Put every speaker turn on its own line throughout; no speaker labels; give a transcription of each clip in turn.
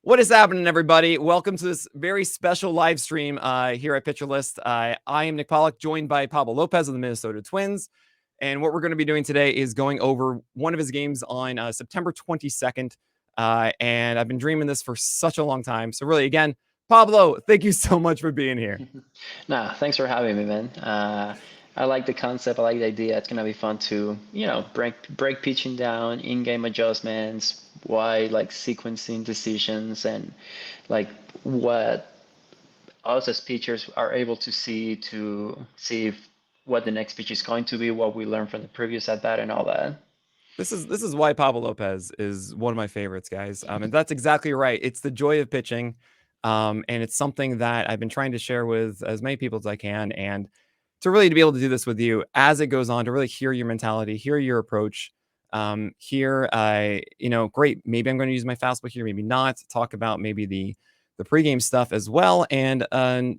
What is happening, everybody? Welcome to this very special live stream here at Pitcher List. I am Nick Pollock, joined by Pablo López of the Minnesota Twins. And what we're going to be doing today is going over one of his games on September 22nd. And I've been dreaming this for such a long time. So really, again, Pablo, thank you so much for being here.
Nah, thanks for having me, man. I like the concept. I like the idea. It's gonna be fun to, break pitching down, in-game adjustments, why like sequencing decisions, and like what us as pitchers are able to see if what the next pitch is going to be, what we learned from the previous at bat, and all that.
This is why Pablo Lopez is one of my favorites, guys. And that's exactly right. It's the joy of pitching. And it's something that I've been trying to share with as many people as I can. And to be able to do this with you as it goes on, to really hear your mentality, hear your approach. Great. Maybe I'm going to use my fastball here, maybe not. Talk about maybe the pregame stuff as well. And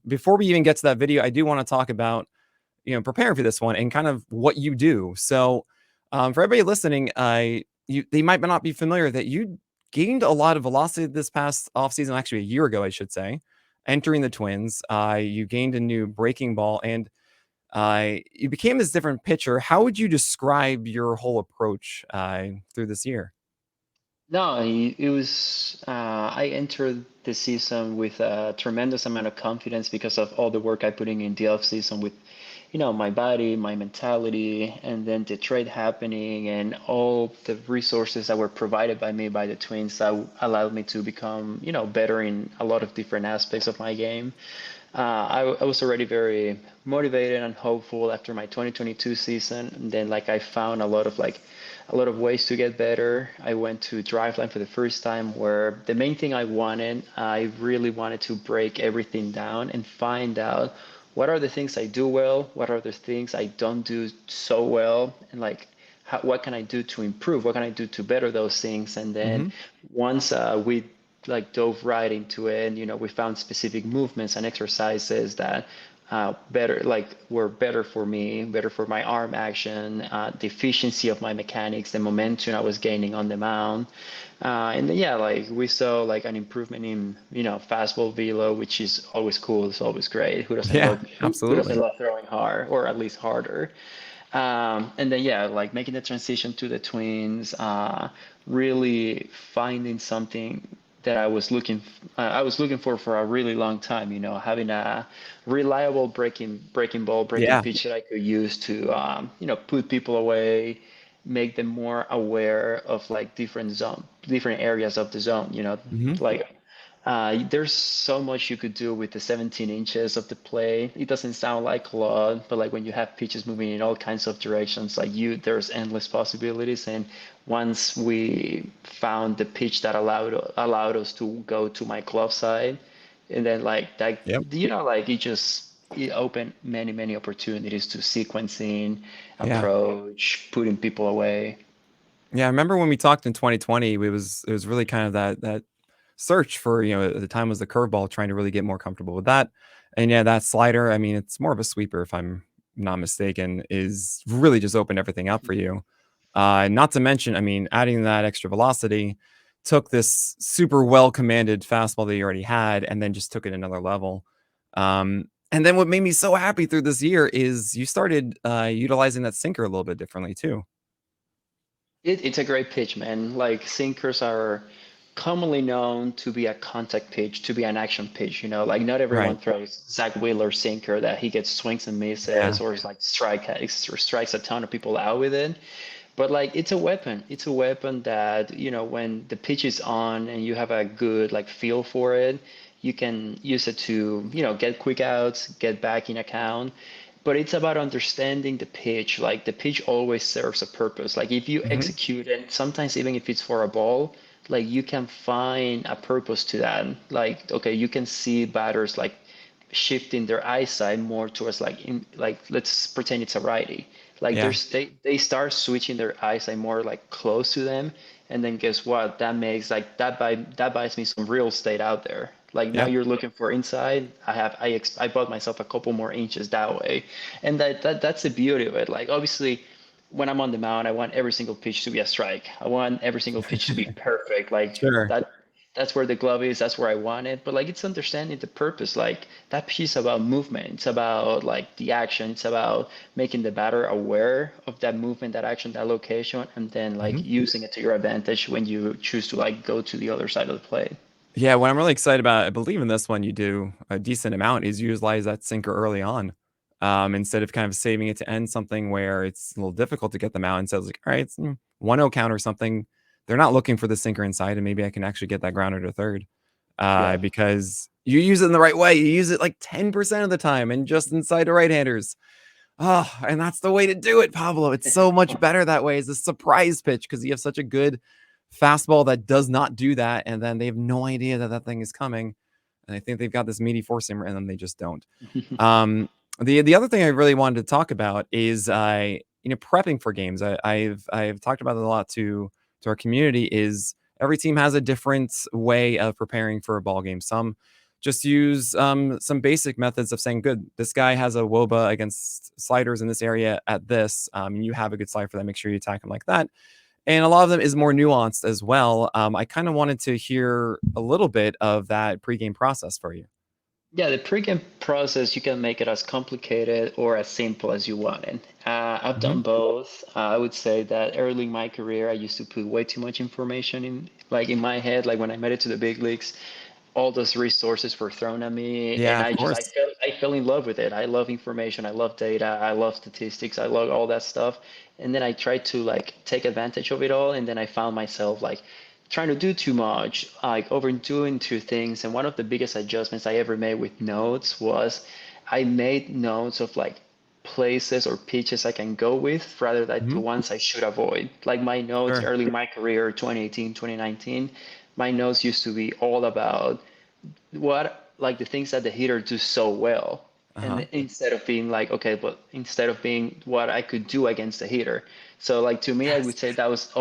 before we even get to that video, I do want to talk about preparing for this one and kind of what you do. So for everybody listening, they might not be familiar that you gained a lot of velocity this past offseason, actually a year ago, I should say, entering the Twins. You gained a new breaking ball, and you became this different pitcher. How would you describe your whole approach through this year?
No, it was. I entered the season with a tremendous amount of confidence because of all the work I put in the off season with, my body, my mentality, and then the trade happening and all the resources that were provided by me by the Twins that allowed me to become, better in a lot of different aspects of my game. I was already very motivated and hopeful after my 2022 season. And then I found a lot of ways to get better. I went to Driveline for the first time where the main thing I really wanted to break everything down and find out what are the things I do well, what are the things I don't do so well, and what can I do to improve? What can I do to better those things? And then once we dove right into it, and we found specific movements and exercises that were better for me, better for my arm action, the efficiency of my mechanics, the momentum I was gaining on the mound. And then, yeah, we saw an improvement in, fastball velo, which is always cool. It's always great. Who doesn't
Yeah,
love who doesn't
absolutely.
love throwing hard, or at least harder? And then, yeah, making the transition to the Twins, really finding something that I was looking for a really long time. Having a reliable breaking
Yeah.
pitch that I could use to, put people away, make them more aware of different areas of the zone.
hmm
Like there's so much you could do with the 17 inches of the play. It doesn't sound like a lot, but when you have pitches moving in all kinds of directions, there's endless possibilities. And once we found the pitch that allowed us to go to my glove side, and then that,
Yep.
it opened many opportunities to sequencing,
Yeah.
approach, putting people away.
Yeah, I remember when we talked in 2020, it was really kind of that search for, at the time was the curveball, trying to really get more comfortable with that. And yeah, that slider, I mean, it's more of a sweeper if I'm not mistaken, is really just opened everything up for you. Not to mention, I mean, adding that extra velocity took this super well commanded fastball that you already had and then just took it another level. And then what made me so happy through this year is you started utilizing that sinker a little bit differently too.
It's a great pitch, man. Sinkers are commonly known to be a contact pitch, to be an action pitch. Not
Right.
everyone throws Zach Wheeler sinker that he gets swings and
Yeah.
misses, or is strikes a ton of people out with it. But it's a weapon. It's a weapon that, when the pitch is on and you have a good feel for it, you can use it to, get quick outs, get back in account. But it's about understanding the pitch. The pitch always serves a purpose. If you
hmm
execute it, sometimes even if it's for a ball, you can find a purpose to that. Okay, you can see batters shifting their eyesight more towards let's pretend it's a righty.
Yeah.
They start switching their eyesight more close to them, and then guess what? That makes that buys me some real estate out there. Now
Yep.
you're looking for inside. I bought myself a couple more inches that way, and that's the beauty of it. Obviously, when I'm on the mound, I want every single pitch to be a strike. I want every single pitch to be perfect.
Sure.
That that's where the glove is, that's where I want it. But like it's understanding the purpose. Like that piece about movement. It's about like the action. It's about making the batter aware of that movement, that action, that location, and then like
Mhm.
using it to your advantage when you choose to like go to the other side of the plate.
Yeah, what I'm really excited about, I believe in this one, you do a decent amount, is utilize that sinker early on, instead of kind of saving it to end something where it's a little difficult to get them out. And so it's like, all right, it's 1-0 count or something. They're not looking for the sinker inside, and maybe I can actually get that grounder to third,
Yeah.
because you use it in the right way. You use it like 10% of the time, and just inside the right-handers. Oh, and that's the way to do it, Pablo. It's so much better that way. It's a surprise pitch because you have such a good fastball that does not do that, and then they have no idea that that thing is coming, and I think they've got this meaty four seamer, and then they just don't. Um, the other thing I really wanted to talk about is prepping for games. I've talked about it a lot to our community. Is every team has a different way of preparing for a ball game. Some just use some basic methods of saying, good, this guy has a woba against sliders in this area at this. You have a good slide for that. Make sure you attack him like that. And a lot of them is more nuanced as well. I kind of wanted to hear a little bit of that pregame process for you.
Yeah, the pregame process, you can make it as complicated or as simple as you want it. I've
Hmm.
done both. I would say that early in my career, I used to put way too much information in my head. Like when I made it to the big leagues, all those resources were thrown at me, and
Yeah, of course.
I fell in love with it. I love information, I love data, I love statistics, I love all that stuff. And then I tried to like take advantage of it all, and then I found myself like trying to do too much, like overdoing two things. And one of the biggest adjustments I ever made with notes was I made notes of like places or pitches I can go with rather than the
Hmm.
ones I should avoid. Like my notes
Sure.
early in my career, 2018, 2019, my notes used to be all about what like the things that the hitter do so well,
Uh-huh.
and instead of being like okay, but instead of being what I could do against the hitter. So like to me, I
Yes.
would say that's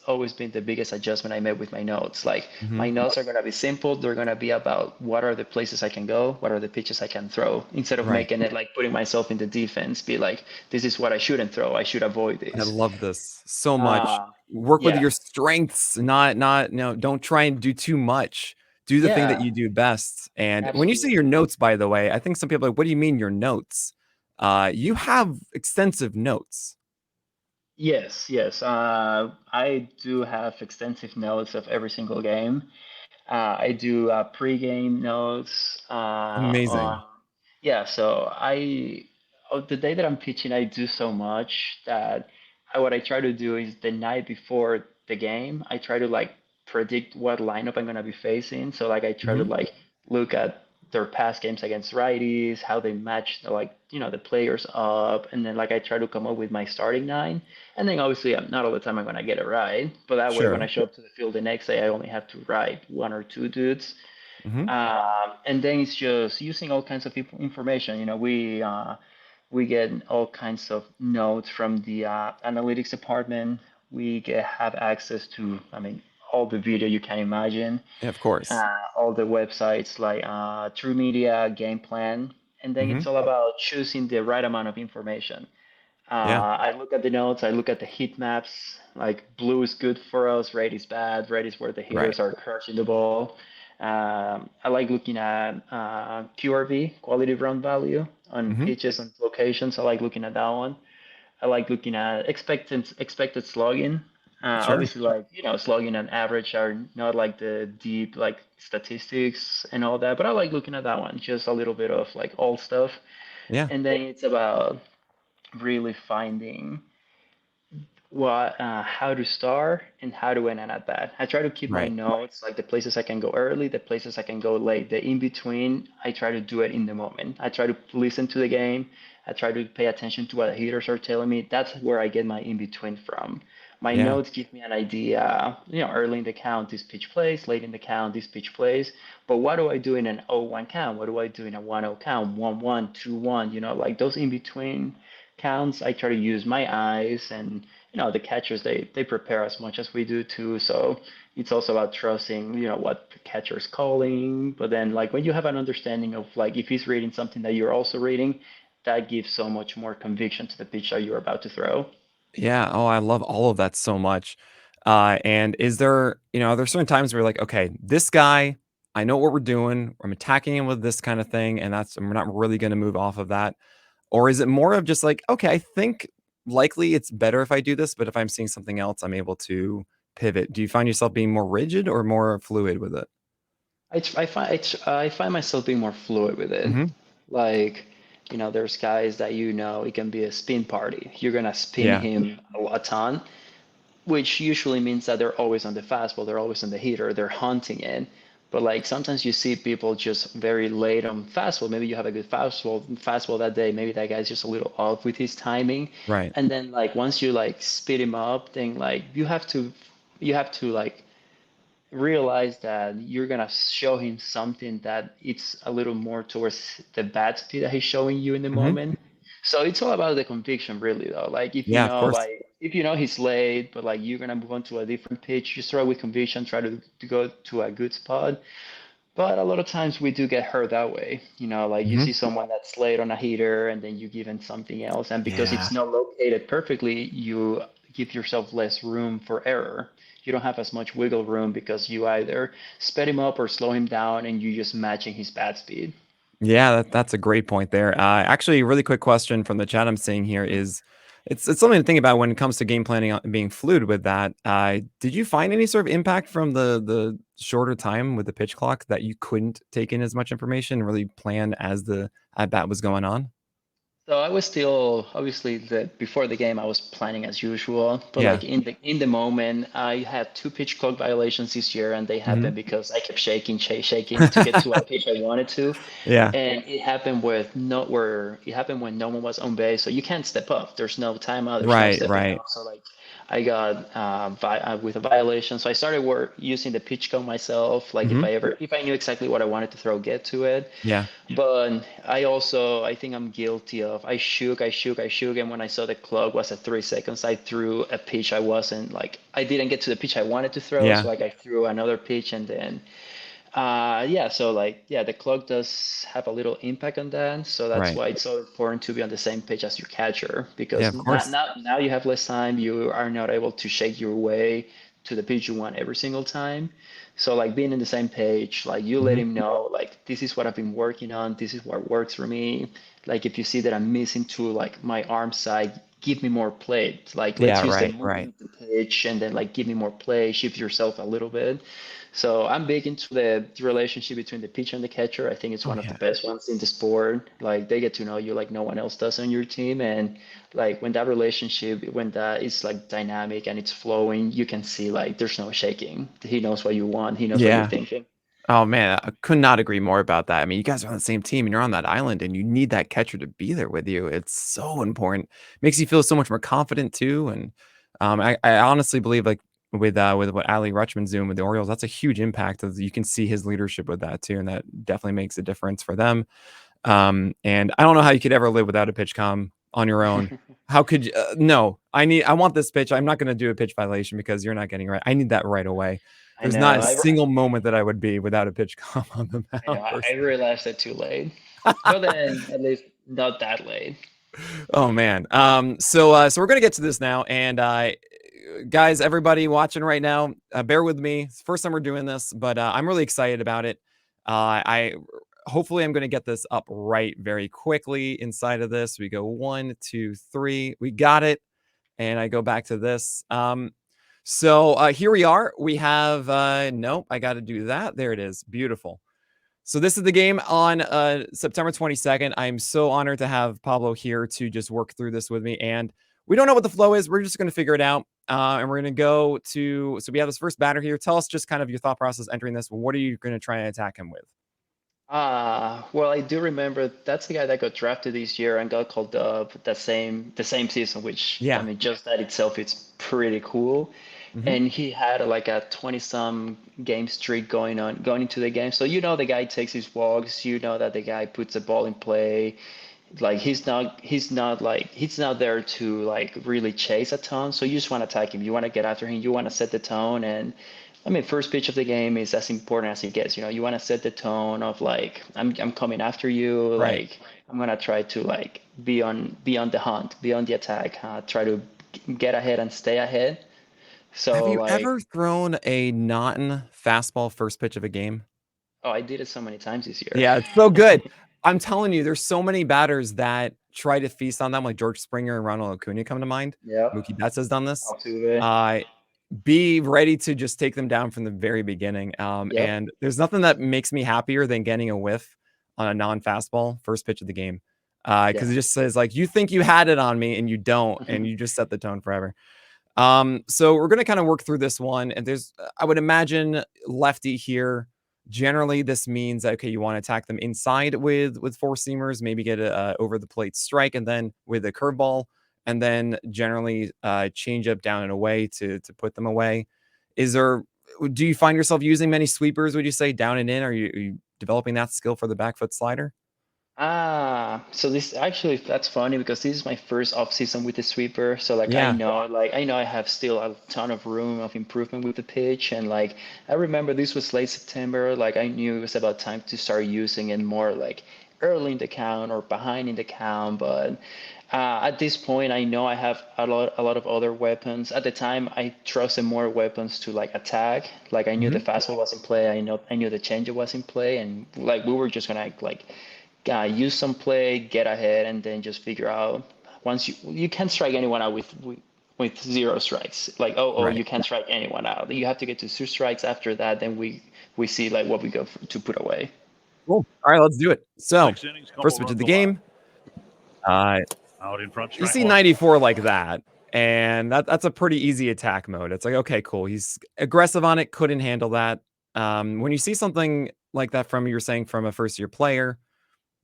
always been the biggest adjustment I made with my notes. Like
Hmm.
my notes are gonna be simple. They're gonna be about what are the places I can go, what are the pitches I can throw, instead of
Right.
making it like putting myself in the defense, be like this is what I shouldn't throw. I should avoid
I
this.
love this so much.
Uh,
Work with
yeah,
your strengths, not no, don't try and do too much. Do the thing that
yeah,
you do best. And when you say your
absolutely.
notes, by the way, I think some people are like, what do you mean your notes? You have extensive notes.
Yes, yes. I do have extensive notes of every single game. I do pre-game notes on,
Amazing.
yeah. So the day that I'm pitching, I do so much that what I try to do is the night before the game, I try to like predict what lineup I'm gonna be facing. So like I try to
Hmm.
like look at their past games against righties, how they match like the players up, and then like I try to come up with my starting nine. And then obviously, not all the time I'm gonna get it right, but that way when I
Sure.
show up to the field the next day, I only have to write one or two dudes.
Hmm.
And then it's just using all kinds of information. We get all kinds of notes from the analytics department. Have access to, I mean, all the video you can imagine,
Yeah, of course.
all the websites like True Media, Game Plan, and then
Hmm.
it's all about choosing the right amount of information.
Yeah.
I look at the notes, I look at the heat maps. Like blue is good for us, red is bad, red is where the
Right.
hitters are crushing the ball. I like looking at QRV, quality run value, on
Hmm.
pitches and locations. I like looking at that one. I like looking at expected slugging.
Sure.
Obviously, like slugging and average are not like the deep like statistics and all that, but I like looking at that one. Just a little bit of like all stuff,
Yeah.
and then it's about really finding how to start and how to end an at bat. I try to keep my
Right.
notes like the places I can go early, the places I can go late. The in between, I try to do it in the moment. I try to listen to the game. I try to pay attention to what the hitters are telling me. That's where I get my in between from. My
Yeah.
notes give me an idea, early in the count, this pitch plays, late in the count, this pitch plays. But what do I do in an 0-1 count? What do I do in a 1-0 count? 1-1, 2-1, like those in between counts, I try to use my eyes, and the catchers, they prepare as much as we do too. So it's also about trusting what the catcher's calling. But then like when you have an understanding of like if he's reading something that you're also reading, that gives so much more conviction to the pitch that you're about to throw.
Yeah. Oh, I love all of that so much. And is there, are there certain times where you're like, okay, this guy, I know what we're doing. I'm attacking him with this kind of thing, and we're not really going to move off of that. Or is it more of just like, okay, I think likely it's better if I do this, but if I'm seeing something else, I'm able to pivot. Do you find yourself being more rigid or more fluid with it?
I find myself being more fluid with it.
Hmm.
Like, there's guys that it can be a spin party. You're gonna spin
Yeah.
him a ton, which usually means that they're always on the fastball, they're always on the heater, they're hunting it. But like sometimes you see people just very late on fastball. Maybe you have a good fastball that day. Maybe that guy's just a little off with his timing.
Right.
And then like once you like speed him up, then like you have to like realize that you're gonna show him something that it's a little more towards the bat speed that he's showing you in the
Hmm.
moment. So it's all about the conviction, really, though. Like
Yeah, of course.
if you know he's late, but like you're gonna move on to a different pitch, just throw with conviction, try to go to a good spot. But a lot of times we do get hurt that way. Like you
Hmm.
see someone that's late on a heater and then you give him something else. And because
Yeah.
it's not located perfectly, you give yourself less room for error. You don't have as much wiggle room because you either sped him up or slow him down and you're just matching his bat speed.
Yeah, that's a great point there. Actually, a really quick question from the chat I'm seeing here is, it's something to think about when it comes to game planning and being fluid with that. Did you find any sort of impact from the shorter time with the pitch clock that you couldn't take in as much information and really plan as the at bat was going on?
So I was still obviously before the game I was planning as usual, but
Yeah.
like in the moment I had two pitch clock violations this year and they
Hmm.
happened because I kept shaking to get to a pitch I wanted to.
Yeah.
And it happened when no one was on base, so you can't step up. There's no timeout, there's no
Right.
stepping
Right.
up. So like I got with a violation, so I started using the pitch code myself. Like
Hmm.
if I knew exactly what I wanted to throw, get to it.
Yeah.
But I think I'm guilty of I shook, and when I saw the clock was at 3 seconds, I threw a pitch I didn't get to the pitch I wanted to throw, so
Yeah.
like I threw another pitch and then yeah, so like yeah, the clock does have a little impact on that, so that's
Right.
why it's so important to be on the same page as your catcher
Yeah.
because
Of
now,
course.
now you have less time, you are not able to shake your way to the pitch you want every single time. So like being in the same page, like you let
Hmm.
him know like this is what I've been working on, this is what works for me. Like if you see that I'm missing to like my arm side, give me more play. Like let's
Yeah.
use the
Right.
movement
Right.
of the pitch and then like give me more play, shift yourself a little bit. So I'm big into the relationship between the pitcher and the catcher. I think it's
Oh
one of the
yeah.
best ones in the sport. Like they get to know you like no one else does on your team, and like when that is like dynamic and it's flowing, you can see like there's no shaking. He knows what you want. He knows what you're
Yeah.
thinking.
Oh man, I could not agree more about that. I mean, you guys are on the same team and you're on that island and you need that catcher to be there with you. It's so important. Makes you feel so much more confident too. And I honestly believe like with what Ali Rutschman's doing with the Orioles, that's a huge impact. Of you can see his leadership with that too, and that definitely makes a difference for them. And I don't know how you could ever live without a pitch comm on your own. How could you? No, I want this pitch. I'm not going to do a pitch violation because you're not getting it right. I need that right away.
I
There's not
know.
a single moment that I would be without a pitch comm on the
I know.
mound
I
personally.
realized it too late, but then at least not that late.
Oh man. So we're gonna get to this now, and guys, everybody watching right now, bear with me. It's the first time we're doing this, but I'm really excited about it. I hopefully I'm gonna get this up right very quickly inside of this. We go 1, 2, 3. We got it, and I go back to this. So here we are. We have nope. I got to do that. There it is. Beautiful. So this is the game on September 22nd. I'm so honored to have Pablo here to just work through this with me. And we don't know what the flow is. We're just going to figure it out. And we're going to go to, so we have this first batter here. Tell us just kind of your thought process entering this. What are you going to try and attack him with?
Well, I do remember that's the guy that got drafted this year and got called up the same season, which I
Yeah.
mean, just that itself, it's pretty cool.
Hmm.
And he had like a 20 some game streak going into the game. So the guy takes his walks, that the guy puts the ball in play. Like he's not there to like really chase a ton. So you just want to attack him. You want to get after him. You want to set the tone. And I mean, first pitch of the game is as important as it gets. You want to set the tone of like I'm coming after you.
Right.
Like I'm gonna try to like be on the hunt, be on the attack. Try to get ahead and stay ahead.
Have
So
you
like,
ever thrown a non-fastball first pitch of a game?
oh, I did it so many times this year.
Yeah, it's so good. I'm telling you, there's so many batters that try to feast on them, like George Springer and Ronald Acuna come to mind.
Yep.
Mookie Betts has done this.
Altuve.
Uh, be ready to just take them down from the very beginning.
Yep.
And there's nothing that makes me happier than getting a whiff on a non-fastball first pitch of the game. Because
Yeah.
it just says like you think you had it on me and you don't, and you just set the tone forever. So we're gonna kind of work through this one, and there's I would imagine lefty here. Generally, this means that, okay, you want to attack them inside with four seamers, maybe get a over the plate strike, and then with a curveball, and then generally change up down and away to put them away. Is there? Do you find yourself using many sweepers? Would you say down and in? Are you developing that skill for the back foot slider?
So this actually that's funny because this is my first off season with the sweeper. So
Yeah.
like I know I have still a ton of room of improvement with the pitch, and like I remember this was late September. Like I knew it was about time to start using it more like early in the count or behind in the count. But at this point, I know I have a lot of other weapons. At the time, I trusted more weapons to like attack. Like I knew the
Hmm.
fastball was in play. I knew the changeup was in play, and like we were just gonna like use some play, get ahead, and then just figure out once you can't strike anyone out with zero strikes. Like
Right.
you can't strike anyone out. You have to get to two strikes after that. Then we see like what we go for, to put away.
Cool. All right, let's do it. So,
6 innings,
first
couple
pitch of
runs
the
allowed.
game. Uh,
Out in front,
you
strike
see
one.
94 like that, and that's a pretty easy attack mode. It's like, okay, cool. He's aggressive on it, couldn't handle that. When you see something like that from you're saying from a first year player,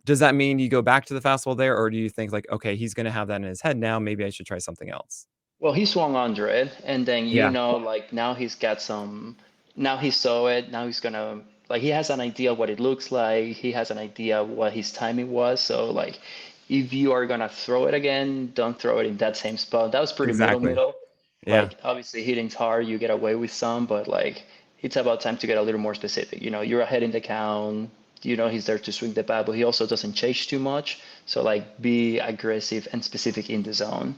does that mean you go back to the fastball there, or do you think like, okay, he's going to have that in his head now? Maybe I should try something else.
Well, he swung under it, and then
Yeah,
like now he's got some. Now he saw it. Now he's gonna like he has an idea what it looks like. He has an idea what his timing was. So like, if you are gonna throw it again, don't throw it in that same spot. That was pretty
exactly.
middle.
Yeah,
Like obviously hitting's hard. You get away with some, but like it's about time to get a little more specific. You're ahead in the count. He's there to swing the bat, but he also doesn't chase too much. So like, be aggressive and specific in the zone.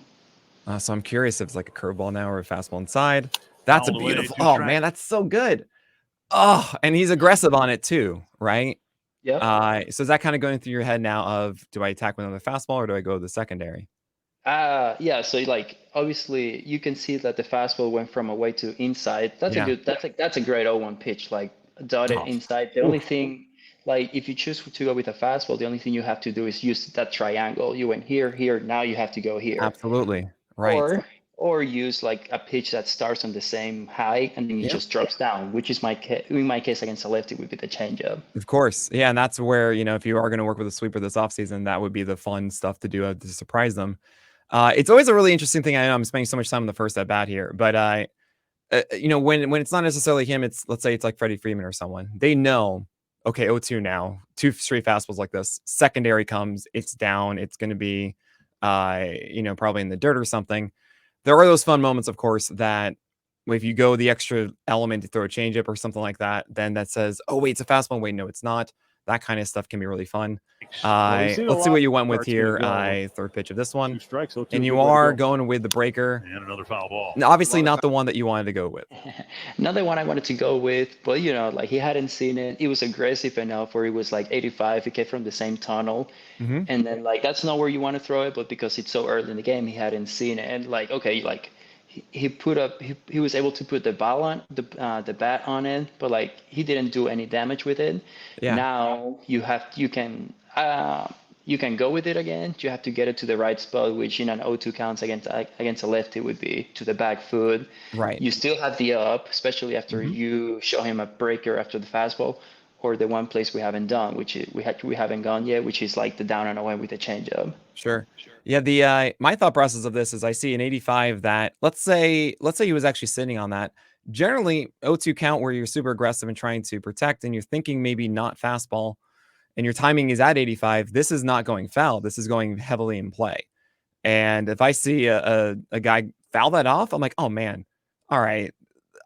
so I'm curious if it's like a curveball now or a fastball inside. That's a
Fouled away,
beautiful.
two
Oh man,
strikes.
that's so good. Oh, and he's aggressive on it too, right?
Yep.
So is that kind of going through your head now of do I attack with another fastball or do I go to the secondary?
Yeah. So like, obviously, you can see that the fastball went from away to inside.
Yeah.
That's a great 0-1 pitch, like dotted
Oh,
inside. The only
oof.
thing, like, if you choose to go with a fastball, the only thing you have to do is use that triangle. You went here, here. Now you have to go here,
Absolutely. Right.
or use like a pitch that starts on the same height and then it
Yep.
just drops down, which is in my case against a lefty would be the changeup.
Of course. Yeah, and that's where, if you are going to work with a sweeper this offseason, that would be the fun stuff to do to surprise them. It's always a really interesting thing. I know I'm spending so much time on the first at bat here, but when it's not necessarily him, it's let's say it's like Freddie Freeman or someone. They know, okay, 0-2 now, two straight fastballs like this. Secondary comes, it's down, it's going to be, probably in the dirt or something. There are those fun moments, of course, that if you go the extra element to throw a changeup or something like that, then that says, oh wait, it's a fastball. Wait, no, it's not. That kind of stuff can be really fun.
Well, we've seen a
Let's see
lot
what you went with
starts going to
here.
go.
Third pitch of this
Two
one,
strikes, 0-2,
and
good
you
way to
are
go.
going with the breaker.
And another foul ball.
Now, obviously, not the one that you wanted to go with.
Another one I wanted to go with, but like he hadn't seen it. It was aggressive enough where it was like 85. It came from the same tunnel.
Hmm.
And then like that's not where you want to throw it, but because it's so early in the game, he hadn't seen it. And like, okay, like he was able to put the ball on the bat on it, but like he didn't do any damage with it.
Yeah.
Now you can go with it again. You have to get it to the right spot, which in an 0-2 counts against a lefty would be to the back foot.
Right.
You still have the up, especially after
Hmm.
you show him a breaker after the fastball, or the one place we haven't done, which is, we haven't gone yet, which is like the down and away with the changeup.
Sure. Yeah. The my thought process of this is I see an 85 that let's say he was actually sitting on that. Generally, 0-2 count where you're super aggressive and trying to protect, and you're thinking maybe not fastball, and your timing is at 85. This is not going foul. This is going heavily in play. And if I see a guy foul that off, I'm like, oh man, all right.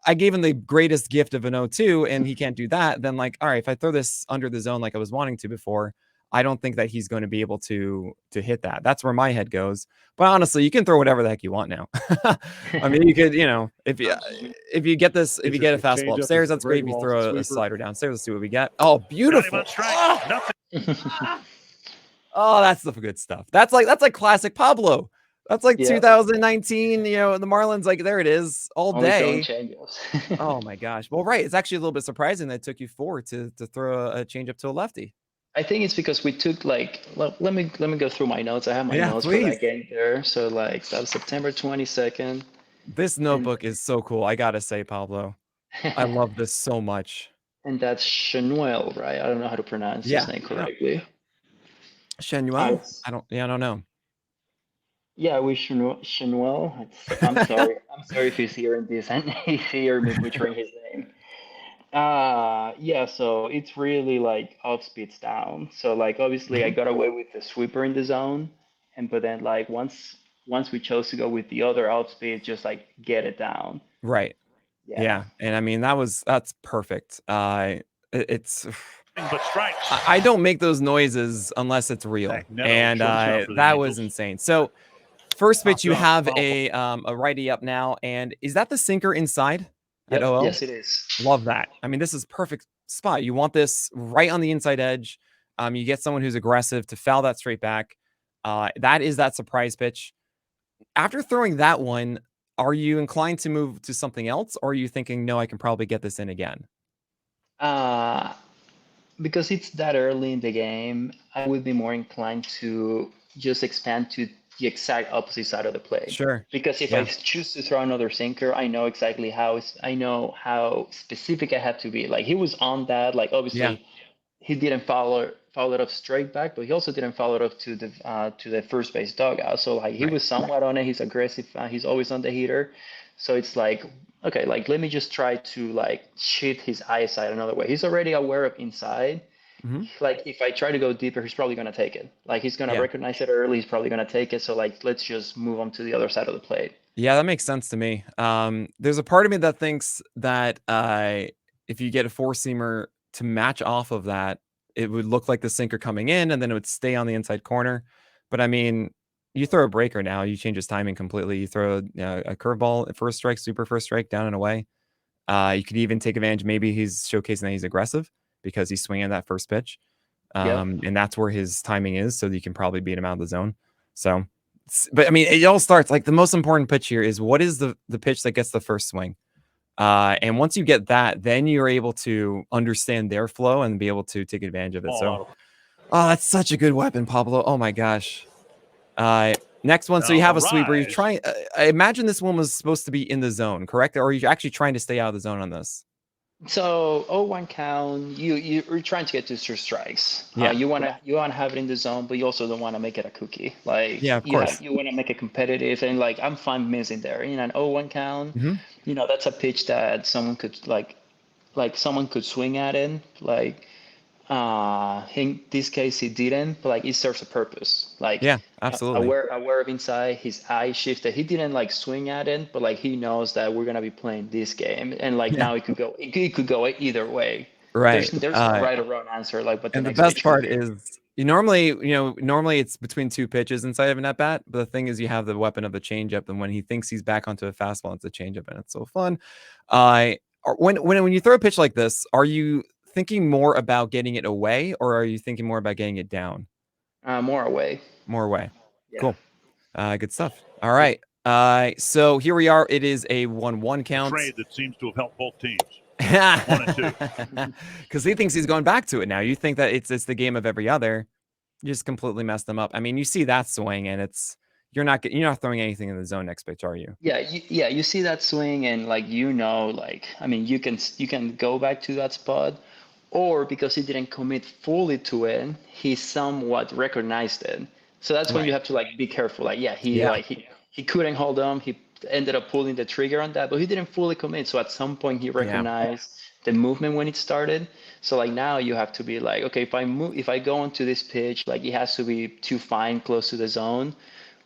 I gave him the greatest gift of an 0-2 and he can't do that. Then like, all right, if I throw this under the zone like I was wanting to before, I don't think that he's going to be able to hit that. That's where my head goes. But honestly, you can throw whatever the heck you want now. I mean, you could, if you get this, if you get a fastball upstairs, that's great. If you throw a slider downstairs, let's see what we get. Oh, beautiful. Oh, that's the good stuff. That's like classic Pablo. That's like 2019, the Marlins, like there it is all day. Oh my gosh. Well, right. It's actually a little bit surprising that it took you 4 to throw a changeup to a lefty.
I think it's because we took let me go through my notes. I have my notes for that game there. So that was September 22nd.
This notebook is so cool. I gotta say, Pablo, I love this so much.
And that's Chenuel, right? I don't know how to pronounce his name correctly.
Chenuel? I don't know.
Yeah, with Chenuel. I'm sorry. I'm sorry if he's hearing this and he's hearing me butchering his name. Yeah, so it's really off speeds down. So obviously I got away with the sweeper in the zone, but then once we chose to go with the other off speed, just get it down.
Right. Yeah. And I mean that's perfect. It's
but strikes.
I don't make those noises unless it's real. And that was insane. So first pitch, you have a righty up now, and is that the sinker inside?
Yep. Yes, it is.
Love that. I mean, this is perfect spot. You want this right on the inside edge. You get someone who's aggressive to foul that straight back. That is that surprise pitch. After throwing that one, are you inclined to move to something else, or are you thinking, no, I can probably get this in again?
Because it's that early in the game, I would be more inclined to just expand to the exact opposite side of the plate.
Sure.
Because if I choose to throw another sinker, I know exactly how specific I have to be. He was on that. Obviously, he didn't follow it up straight back, but he also didn't follow it up to the first base dugout. So he was somewhat on it. He's aggressive. He's always on the heater. So it's okay, let me just try to cheat his eyesight another way. He's already aware of inside. Mm-hmm. If I try to go deeper, he's probably gonna take it. He's gonna recognize it early. He's probably gonna take it. So let's just move on to the other side of the plate.
Yeah, that makes sense to me. There's a part of me that thinks that if you get a four-seamer to match off of that, it would look like the sinker coming in, and then it would stay on the inside corner. But I mean, you throw a breaker now, you change his timing completely. You throw a curveball, first strike, super first strike, down and away. You could even take advantage. Maybe he's showcasing that he's aggressive because he's swinging that first pitch. And that's where his timing is. So you can probably beat him out of the zone. So, but I mean, it all starts the most important pitch here is what is the pitch that gets the first swing? And once you get that, then you're able to understand their flow and be able to take advantage of it. So, that's such a good weapon, Pablo. Oh my gosh. Next one. So you have a sweeper. You're trying. I imagine this one was supposed to be in the zone, correct? Or are you actually trying to stay out of the zone on this?
So 0-1 count. You're trying to get to 2 strikes.
Yeah.
You wanna have it in the zone, but you also don't want to make it a cookie.
Of course.
You want to make it competitive, and I'm fine missing there. In an 0-1 count, that's a pitch that someone could someone could swing at it. In this case he didn't, but it serves a purpose.
Absolutely.
Aware of inside, his eye shifted. He didn't swing at it, but he knows that we're gonna be playing this game, and now it could go either way.
Right.
There's no right or wrong answer. But
the best part is normally it's between 2 pitches inside of an at bat, but the thing is you have the weapon of the changeup, and when he thinks he's back onto a fastball, it's a changeup, and it's so fun. When you throw a pitch like this, are you thinking more about getting it away, or are you thinking more about getting it down?
More away.
More away. Yeah. Cool. Good stuff. All right. So here we are. It is a 1-1 count.
Trade that seems to have helped both teams. 1 and 2.
Because he thinks he's going back to it now. You think that it's the game of every other. You just completely messed them up. I mean, you see that swing, and you're not throwing anything in the zone next pitch, are you?
Yeah, you see that swing, and I mean, you can go back to that spot, or because he didn't commit fully to it, he somewhat recognized it. So that's when you have to be careful. He couldn't hold on. He ended up pulling the trigger on that, but he didn't fully commit. So at some point he recognized the movement when it started. So now you have to be okay, if I go into this pitch, it has to be too fine, close to the zone.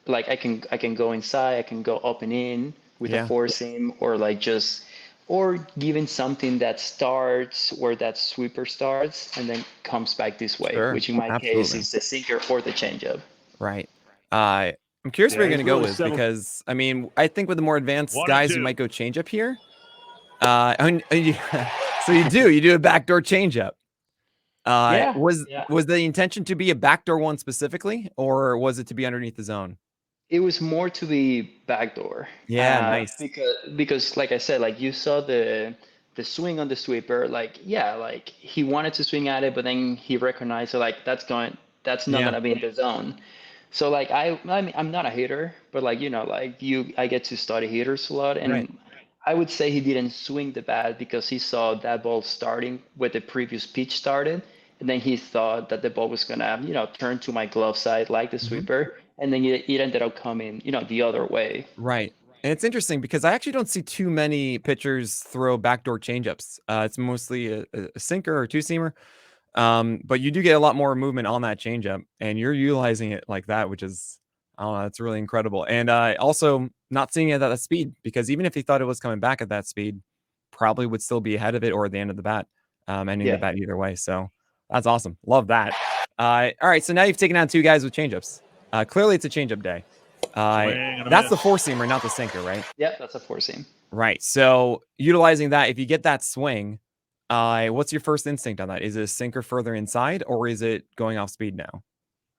I can go inside, I can go up and in with a four seam, or just or giving something that starts where that sweeper starts and then comes back this way,
Sure.
which in my case
Absolutely.
is the sinker or the changeup.
Right. I'm curious
Yeah,
where you're
he's
going to go
really
with,
settled.
because I mean, I think with the more advanced
1 and
guys, you
2.
might go change up here. So you do a backdoor change up.
Yeah.
Was the intention to be a backdoor one specifically, or was it to be underneath the zone?
It was more to be backdoor.
Yeah, nice.
Because like I said, like you saw the swing on the sweeper, like yeah, like he wanted to swing at it, but then he recognized so like that's not
Yeah.
gonna be in the zone. So like I mean, I'm not a hitter, but like like I get to study hitters a lot, and
Right.
I would say he didn't swing the bat because he saw that ball starting where the previous pitch started, and then he thought that the ball was gonna turn to my glove side like the
Mhm.
sweeper, and then it ended up coming the other way.
Right. And it's interesting because I actually don't see too many pitchers throw backdoor changeups. It's mostly a sinker or two seamer. But you do get a lot more movement on that changeup, and you're utilizing it like that, which is, I don't know, that's really incredible. And also not seeing it at that speed, because even if he thought it was coming back at that speed, probably would still be ahead of it or at the end of the bat, ending the
Yeah.
bat either way. So that's awesome. Love that. All right, so now you've taken out two guys with changeups. Clearly, it's a changeup day.
Swing and a
That's the
miss.
four seamer, not the sinker, right?
Yeah, that's a four seam.
Right. So utilizing that, if you get that swing, what's your first instinct on that? Is it a sinker further inside, or is it going off speed now?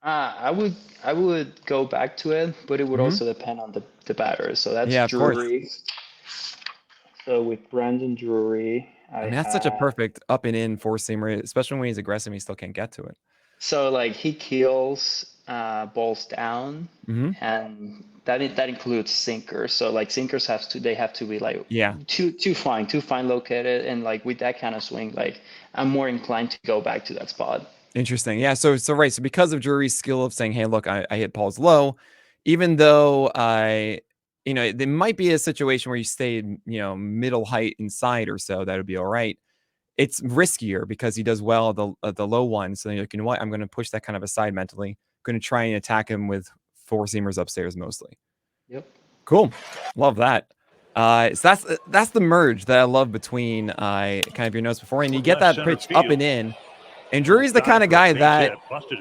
I would go back to it, but it would
Mhm.
also depend on the batter. So that's
Yeah, of course.
Drury. So with Brandon Drury,
I
I
mean, that's such a
have.
perfect up and in four seamer, especially when he's aggressive. He still can't get to it.
So like he kills balls down,
Hmm.
and that includes sinkers. So like sinkers have to be like
Yeah,
too fine located, and like with that kind of swing, like I'm more inclined to go back to that spot.
interesting. Yeah, so right. So because of Drury's skill of saying, "Hey, look, I hit balls low," even though there might be a situation where you stay, middle height inside or so, that would be all right. It's riskier because he does well at the low one. So you're like, you know what? I'm going to push that kind of aside mentally. Going to try and attack him with four seamers upstairs mostly.
Yep.
Cool, love that. So that's the merge that I love between kind of your notes before, and you get that pitch up and in. And Drury's the kind of guy that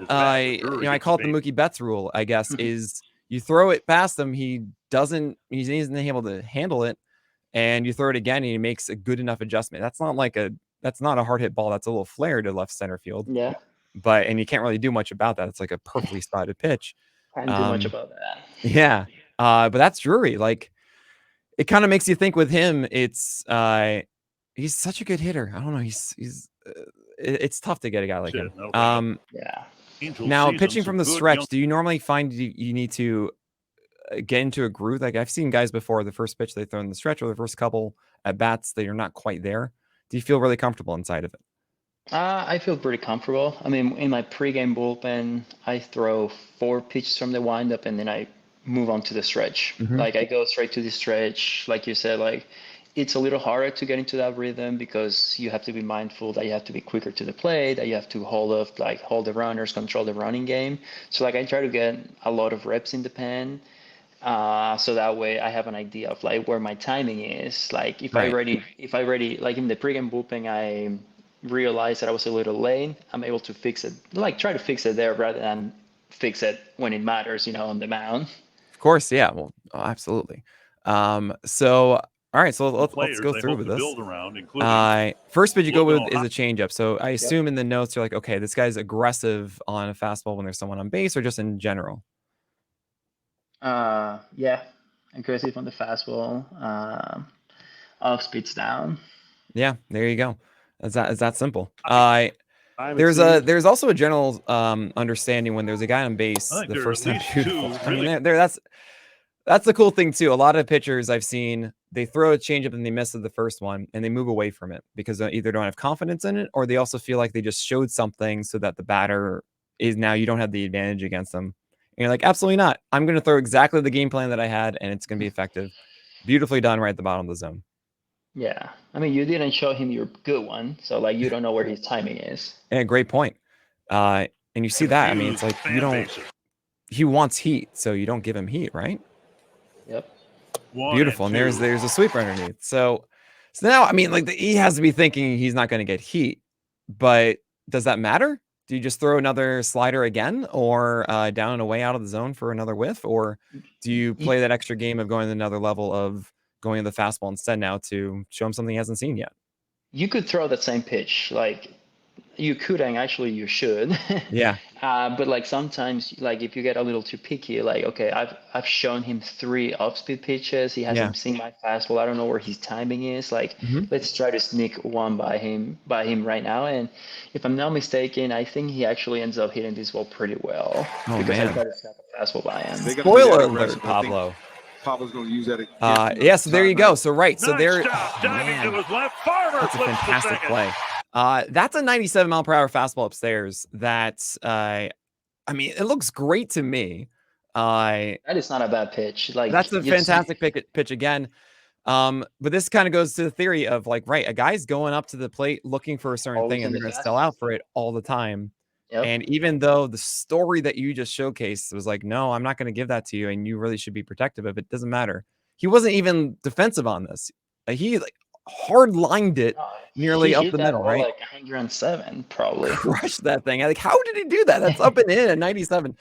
I call it the Mookie Betts rule, I guess, is you throw it past him, he isn't able to handle it, and you throw it again, and he makes a good enough adjustment. That's not a hard hit ball. That's a little flare to left center field,
Yeah.
and you can't really do much about that. It's like a perfectly spotted pitch.
Can't do much about that.
Yeah, but that's Drury. Like, it kind of makes you think with him. He's such a good hitter. I don't know. It's tough to get a guy like him.
Yeah.
Now pitching from the stretch, do you normally find you need to get into a groove? Like, I've seen guys before, the first pitch they throw in the stretch, or the first couple at bats that you're not quite there. Do you feel really comfortable inside of it?
I feel pretty comfortable. I mean, in my pregame bullpen, I throw 4 pitches from the windup, and then I move on to the stretch.
Mhm.
Like I go straight to the stretch. Like you said, like it's a little harder to get into that rhythm because you have to be mindful that you have to be quicker to the plate, that you have to hold the runners, control the running game. So like I try to get a lot of reps in the pen. So that way I have an idea of like where my timing is. Like
Right.
if I already like in the pregame bullpen, I realized that I was a little late. I'm able to fix it, like try to fix it there rather than fix it when it matters, on the mound.
Of course, yeah. Well, absolutely. So all right, so let's go through with this. First pitch you go with is a changeup. So I assume in the notes you're like, okay, this guy's aggressive on a fastball when there's someone on base, or just in general.
Yeah, aggressive on the fastball. Off speeds down.
Yeah, there you go. It's that simple. There's also a general understanding when there's a guy on base the first time. Beautiful. I mean, that's the cool thing too. A lot of pitchers I've seen, they throw a changeup and they miss the first one, and they move away from it because they either don't have confidence in it, or they also feel like they just showed something so that the batter is now you don't have the advantage against them. And you're like, absolutely not. I'm going to throw exactly the game plan that I had, and it's going to be effective. Beautifully done right at the bottom of the zone.
Yeah, I mean, you didn't show him your good one, so like you don't know where his timing is.
Yeah, great point. And you see that. I mean, it's like he wants heat, so you don't give him heat, right?
Yep.
Beautiful. And there's a sweeper underneath. So So now, I mean, like he has to be thinking he's not going to get heat, but does that matter? Do you just throw another slider again, or down and away out of the zone for another whiff, or do you play that extra game of going to another level of going to the fastball instead now to show him something he hasn't seen yet?
You could throw that same pitch, like you could, and actually you should.
Yeah.
But like sometimes, like if you get a little too picky, like okay, I've shown him 3 off-speed pitches. He hasn't seen my fastball. I don't know where his timing is. Like let's try to sneak one by him right now. And if I'm not mistaken, I think he actually ends up hitting this ball pretty well because I try to snap a fastball by him.
Spoiler alert, Pablo.
Pablo's going to use that again.
Yeah, so there you go. So right, so there.
Diving to his left. Farmer
that's a
flips the
fantastic
second.
play. That's a 97-mile-per-hour fastball upstairs. That I mean, it looks great to me.
That is not a bad pitch. Like
that's a fantastic pitch again. But this kind of goes to the theory of like, right, a guy's going up to the plate looking for a certain thing, and they're going to sell out for it all the time.
Yep.
And even though the story that you just showcased was like, no, I'm not going to give that to you, and you really should be protective of it. Doesn't matter. He wasn't even defensive on this. He like hard lined it nearly up the middle, right?
Like 107, probably.
Crushed that thing. Like, how did he do that? That's up and in at 97.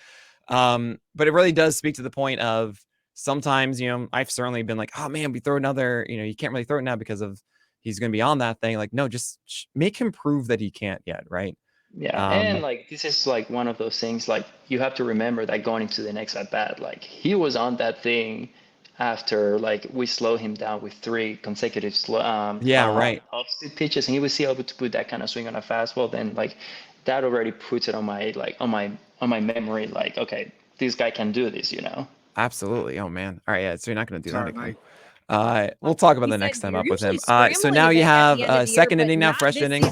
But it really does speak to the point of sometimes, you know, I've certainly been like, oh man, we throw another, you know, you can't really throw it now because of he's going to be on that thing. Like, no, just make him prove that he can't yet, right?
Yeah, and like this is like one of those things, like you have to remember that going into the next at bat, like he was on that thing after like we slow him down with 3 consecutive off-speed pitches, and he was able to put that kind of swing on a fastball. Then like that already puts it on my memory, like okay, this guy can do this, you know.
Absolutely. Oh man. All right. Yeah. So you're not going to do that again. We'll talk about the next time up with him. So now you have second inning now, fresh inning,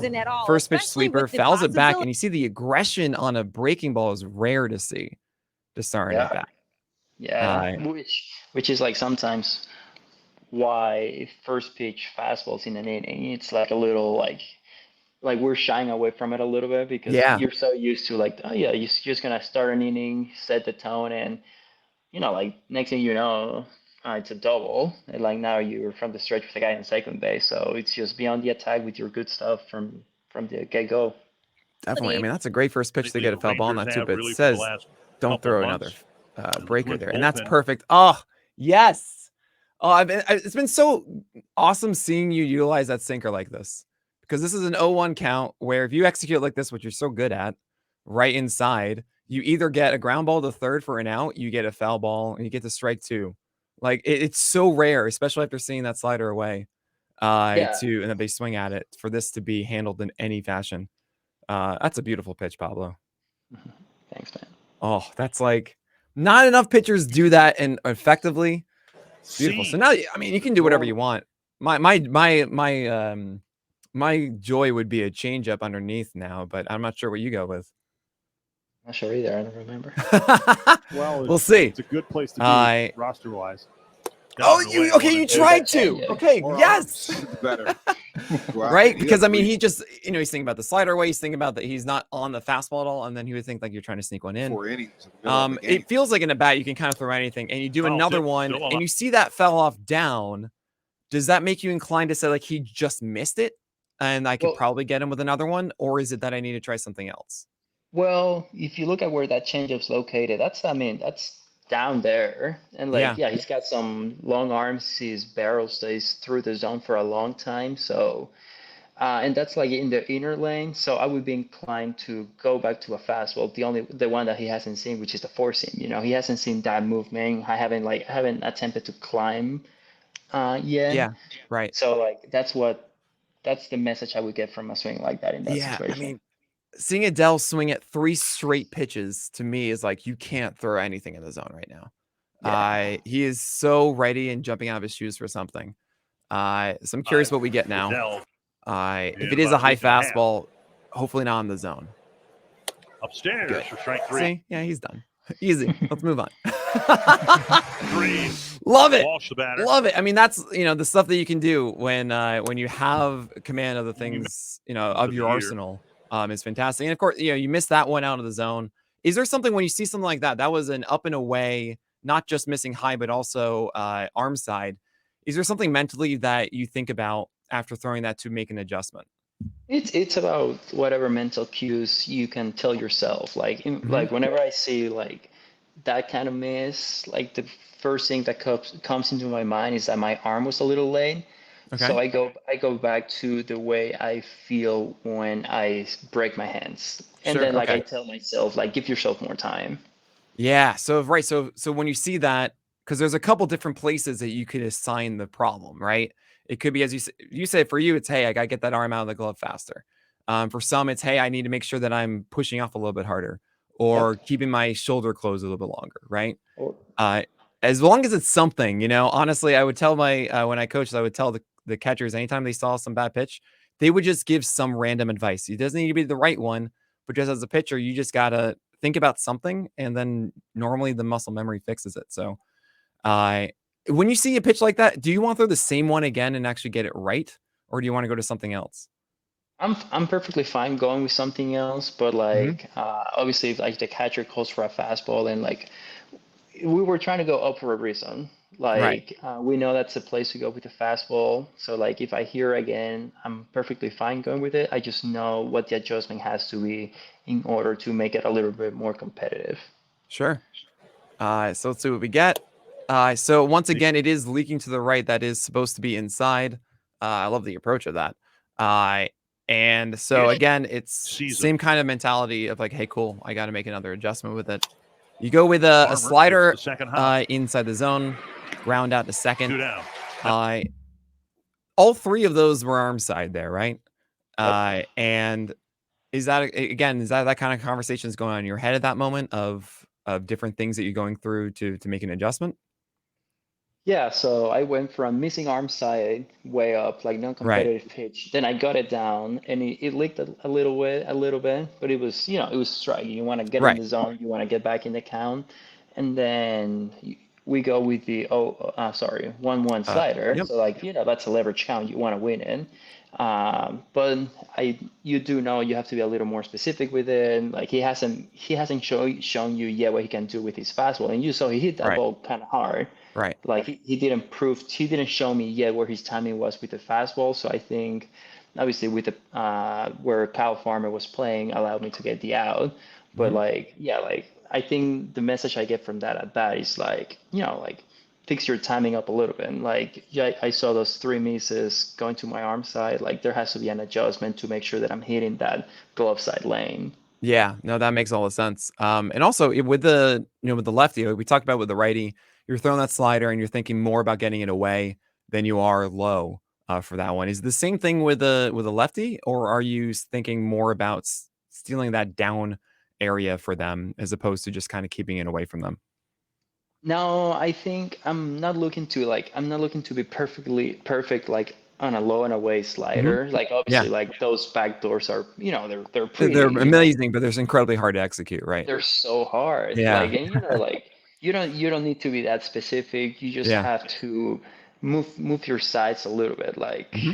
first pitch sweeper, fouls it back, and you see the aggression on a breaking ball is rare to see to start at bat.
Yeah, which is like sometimes why first pitch fastballs in an inning, it's like a little like we're shying away from it a little bit because you're so used to like, oh yeah, you're just gonna start an inning, set the tone, and you know, like next thing you know, it's a double. And like now you're from the stretch with the guy on second base. So it's just beyond the attack with your good stuff from the get-go.
Definitely. I mean, that's a great first pitch to get a foul ball on that too, but it says don't throw another breaker there. And that's perfect. Oh, yes. Oh, it's been so awesome seeing you utilize that sinker like this, because this is an 0-1 count where if you execute like this, which you're so good at, right inside, you either get a ground ball to third for an out, you get a foul ball, and you get to strike 2. Like it's so rare, especially after seeing that and then they swing at it, for this to be handled in any fashion. That's a beautiful pitch, Pablo.
Thanks, man.
Oh, that's like not enough pitchers do that and effectively. It's beautiful. So now, I mean, you can do whatever you want. My joy would be a changeup underneath now, but I'm not sure what you go with.
Not sure either. I don't remember.
Well,
we'll see.
It's a good place to be roster-wise.
You tried to. Okay, yes.
Better.
Right? Because I mean, he just, you know, he's thinking about the slider away. He's thinking about that he's not on the fastball at all, and then he would think like you're trying to sneak one in.
4 innings.
It feels like in a bat you can kind of throw anything, and you do another one, and you see that fell off down. Does that make you inclined to say like he just missed it, and I could probably get him with another one, or is it that I need to try something else?
Well, if you look at where that changeup's located, that's down there. And like, he's got some long arms. His barrel stays through the zone for a long time. So, and that's like in the inner lane. So I would be inclined to go back to a fastball. The one that he hasn't seen, which is the four seam. You know, he hasn't seen that movement. I haven't attempted to climb yet.
Yeah, right.
So like, that's the message I would get from a swing like that in that situation.
I mean, seeing Adele swing at 3 straight pitches to me is like, you can't throw anything in the zone right now. He is so ready and jumping out of his shoes for something. So I'm curious what we get now. If it is a high fastball, hopefully not in the zone.
Upstairs for strike 3.
See? Yeah, he's done. Easy. Let's move on.
Green.
Love it.
Walsh the batter.
Love it. I mean, that's, you know, the stuff that you can do when you have command of the things, you know, of your arsenal. Is fantastic. And of course, you know, you missed that one out of the zone. Is there something when you see something like that, that was an up and away, not just missing high, but also arm side. Is there something mentally that you think about after throwing that to make an adjustment?
It's about whatever mental cues you can tell yourself. Like like whenever I see like that kind of miss, like the first thing that comes into my mind is that my arm was a little late. So
Okay.
I go back to the way I feel when I break my hands. And
Sure.
then like I
Okay.
tell myself like give yourself more time.
Yeah. So right. So when you see that, because there's a couple different places that you could assign the problem, right? It could be, as you say, for you, it's, hey, I gotta get that arm out of the glove faster. For some, it's, hey, I need to make sure that I'm pushing off a little bit harder, or
Yep.
keeping my shoulder closed a little bit longer, right?
Or,
Uh, as long as it's something, honestly, I would tell my when I coached, I would tell the catchers anytime they saw some bad pitch, they would just give some random advice. It doesn't need to be the right one, but just as a pitcher, you just gotta think about something, and then normally the muscle memory fixes it. So, uh, when you see a pitch like that, do you want to throw the same one again and actually get it right, or do you want to go to something else?
I'm perfectly fine going with something else, but
Hmm.
like obviously if like the catcher calls for a fastball and like we were trying to go up for a reason.
Right.
Like we know that's the place to go with the fastball. So like if I hear again, I'm perfectly fine going with it. I just know what the adjustment has to be in order to make it a little bit more competitive.
Sure. So let's see what we get. So once again, it is leaking to the right. That is supposed to be inside. I love the approach of that. Uh, and so
Yes.
again, it's
Season.
same kind of mentality of like, hey, cool, I got to make another adjustment with it. You go with a
Farmer gets
slider
the second hop.
inside the zone, ground out to
2
second.
down.
All three of those were arm side there, right?
Yep.
And is that again, is that kind of conversations going on in your head at that moment of different things that you're going through to make an adjustment?
Yeah, so I went from missing arm side way up, like
Right.
non-competitive pitch. Then I got it down, and it leaked a little bit, but it was, it was striking. You want to get in
Right.
the zone, you want to get back in the count, and then we go with the 1-1 slider.
Yep.
So like, that's a leverage count. You want to win it. But you do know you have to be a little more specific with it. Like he hasn't shown you yet what he can do with his fastball, and you saw he hit that
Right.
ball kind of hard.
Right.
Like he didn't show me yet where his timing was with the fastball. So I think obviously with the where Kyle Farmer was playing allowed me to get the out. But
Mhm.
like yeah, like I think the message I get from that at bat is like, like fix your timing up a little bit. And like yeah, I saw those three misses going to my arm side. Like there has to be an adjustment to make sure that I'm hitting that glove side lane.
Yeah, no, that makes all the sense. And also with the with the lefty, like we talked about with the righty, you're throwing that slider and you're thinking more about getting it away than you are low for that one. Is it the same thing with a lefty, or are you thinking more about stealing that down area for them as opposed to just kind of keeping it away from them?
No, I think I'm not looking to be perfectly perfect like on a low and away
Hmm.
slider. Like
Yeah,
obviously like those back doors are, they're
they're
pretty,
amazing, but they're incredibly hard to execute, right?
they're so hard.
Yeah,
Like and like you don't need to be that specific. You just
yeah.
have to move your sides a little bit. Like
Hmm.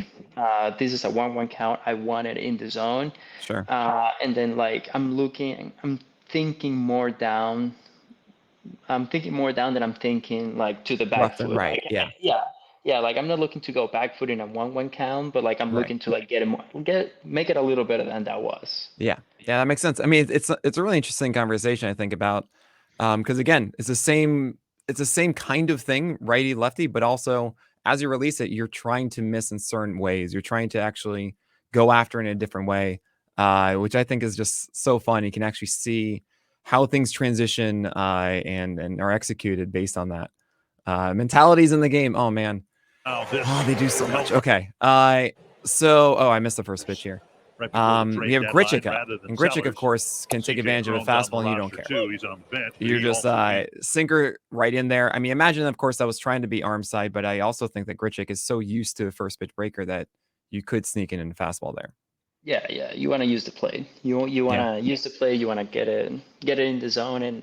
this is a 1-1 count. I want it in the zone.
Sure.
And then like I'm thinking more down. I'm thinking more down than I'm thinking like to the back
Left and
foot.
right.
Like
Yeah.
yeah, yeah. Like I'm not looking to go back foot in a 1-1 count, but like I'm
Right.
looking to like make it a little better than that was.
Yeah. Yeah, that makes sense. I mean, it's a really interesting conversation I think about because again, it's the same kind of thing, righty lefty, but also as you release it, you're trying to miss in certain ways. You're trying to actually go after it in a different way, which I think is just so fun. You can actually see how things transition and are executed based on that. Mentalities in the game. Oh man.
Now this
Oh, they do so much.
helps
Okay. I missed the first pitch here.
right before the
We
trade
have
deadline
Grichuk up,
rather than
and Grichuk, of
sellers.
course, can take
CJ
advantage of a
Cron's on the
fastball, and you don't
roster
care.
too. He's on the bench, but
You're
he
just
also
sinker right in there. I mean, imagine, of course, I was trying to be arm side, but I also think that Grichuk is so used to a first pitch breaker that you could sneak in a fastball there.
Yeah, yeah. You want to use the plate. You want
Yeah.
to use the plate. You want to get it in the zone, and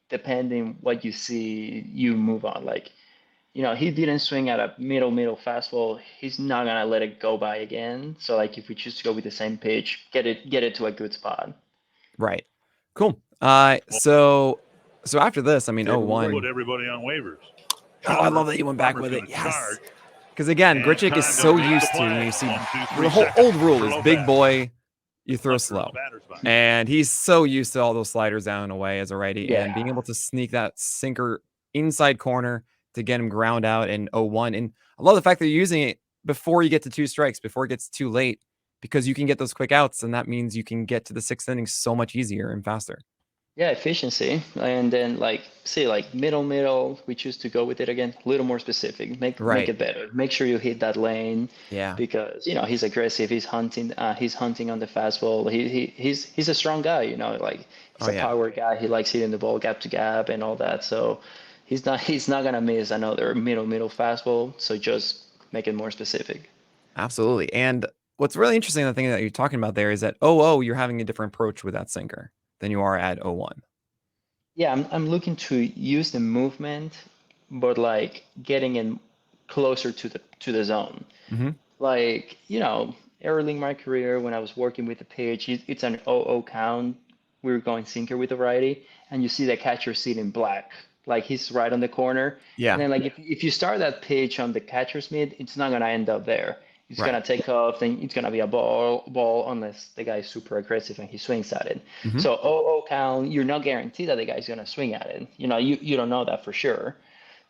depending what you see, you move on. Like he didn't swing at a middle fastball. He's not gonna let it go by again. So like if we choose to go with the same pitch, get it to a good spot.
Right. Cool. So after this, I mean,
put
0-1.
everybody on waivers.
Oh, I love that you went back
Farmer's
with it.
gonna
Yes.
charge.
Because again,
And
Grichuk
time
is
to
so
release the
used to,
play.
you see,
1, 2, 3
the whole
seconds
old rule
for
is
Lopez.
big boy, you throw
Left
slow.
on the batter's box.
And he's so used to all those sliders down and away as a righty, and being
Yeah.
able to sneak that sinker inside corner to get him ground out in 0-1. And I love the fact that you're using it before you get to 2 strikes, before it gets too late, because you can get those quick outs, and that means you can get to the 6th inning so much easier and faster.
Yeah, efficiency. And then like say like middle, we choose to go with it again, a little more specific. Make
Right.
it better. Make sure you hit that lane.
Yeah.
Because, he's aggressive, he's hunting on the fastball. He's a strong guy, like he's
Oh,
a
yeah.
power guy. He likes hitting the ball gap to gap and all that. So he's not gonna miss another middle fastball. So just make it more specific.
Absolutely. And what's really interesting, the thing that you're talking about there is that 0-0, you're having a different approach with that sinker than you are at 0-1.
Yeah, I'm looking to use the movement, but like getting in closer to the zone.
Mm-hmm.
Like, early in my career when I was working with the pitch, it's an 0-0 count. We were going sinker with the righty, and you see the catcher sitting black, like he's right on the corner.
Yeah.
And then like if you start that pitch on the catcher's mitt, it's not gonna end up there. It's
Right.
gonna take off, then it's gonna be a ball unless the guy is super aggressive and he swings at it.
Mm-hmm.
So 0-0 count, you're not guaranteed that the guy's gonna swing at it. You don't know that for sure.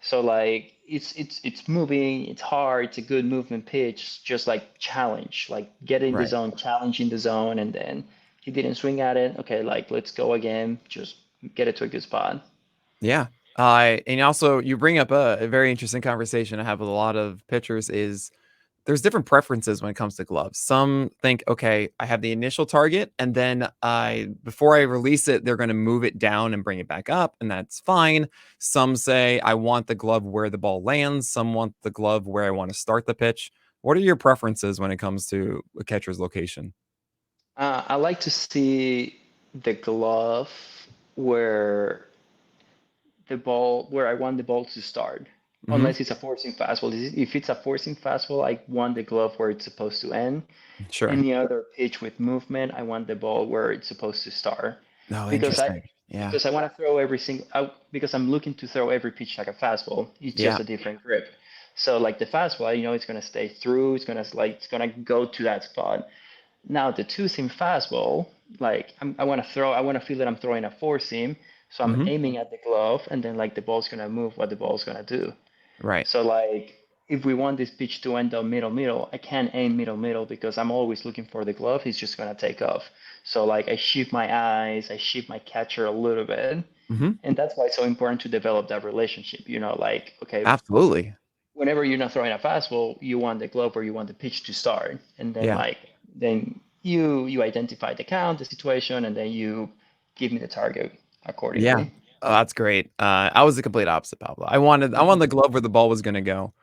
So like it's moving, it's hard, it's a good movement pitch, just like challenge, like get in the
Right.
zone, challenge in the zone, and then he didn't swing at it. Okay, like let's go again, just get it to a good spot.
Yeah. And also you bring up a very interesting conversation I have with a lot of pitchers is there's different preferences when it comes to gloves. Some think, okay, I have the initial target, and then before I release it, they're going to move it down and bring it back up, and that's fine. Some say I want the glove where the ball lands. Some want the glove where I want to start the pitch. What are your preferences when it comes to a catcher's location?
I like to see the glove where where I want the ball to start.
Mm-hmm.
Unless it's a forcing fastball. If it's a forcing fastball, I want the glove where it's supposed to end.
Sure.
Any other pitch with movement, I want the ball where it's supposed to start.
No,
Because
interesting. Yeah.
because I want to throw because I'm looking to throw every pitch like a fastball. It's just
Yeah.
a different grip. So like the fastball, it's gonna stay through. It's gonna go to that spot. Now the two seam fastball, like I want to feel that I'm throwing a four seam. So I'm
Mm-hmm.
aiming at the glove, and then like the ball's gonna move what the ball's gonna do.
Right.
So like if we want this pitch to end up middle, I can't aim middle because I'm always looking for the glove. He's just gonna take off. So like I shift my eyes, I shift my catcher a little bit,
Mm-hmm.
and that's why it's so important to develop that relationship. Like okay,
Absolutely.
whenever you're not throwing a fastball, you want the glove or you want the pitch to start, and then
Yeah.
then you identify the count, the situation, and then you give me the target accordingly.
Yeah. Oh, that's great. I was the complete opposite, Pablo. I wanted the glove where the ball was gonna go.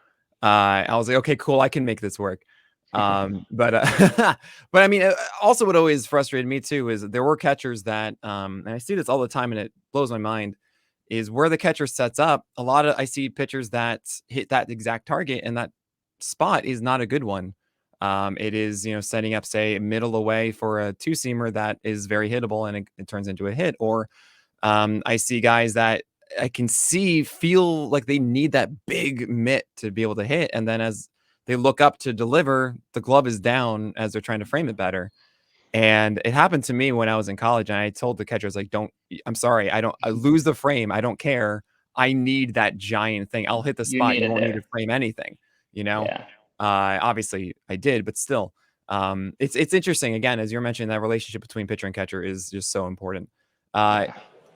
I was like, okay, cool, I can make this work. But but I mean, also what always frustrated me too is there were catchers that, and I see this all the time, and it blows my mind, is where the catcher sets up. I see pitchers that hit that exact target, and that spot is not a good one. It is, setting up, say, middle away for a two seamer that is very hittable, and it turns into a hit, or I see guys that I can feel like they need that big mitt to be able to hit. And then as they look up to deliver, the glove is down as they're trying to frame it better. And it happened to me when I was in college. And I told the catchers, like, I'm sorry, I lose the frame. I don't care. I need that giant thing. I'll hit the
You
spot.
need
You
it
won't need
there.
to frame anything,
Yeah.
Obviously I did, but still, it's interesting. Again, as you're mentioning, that relationship between pitcher and catcher is just so important.
Yeah.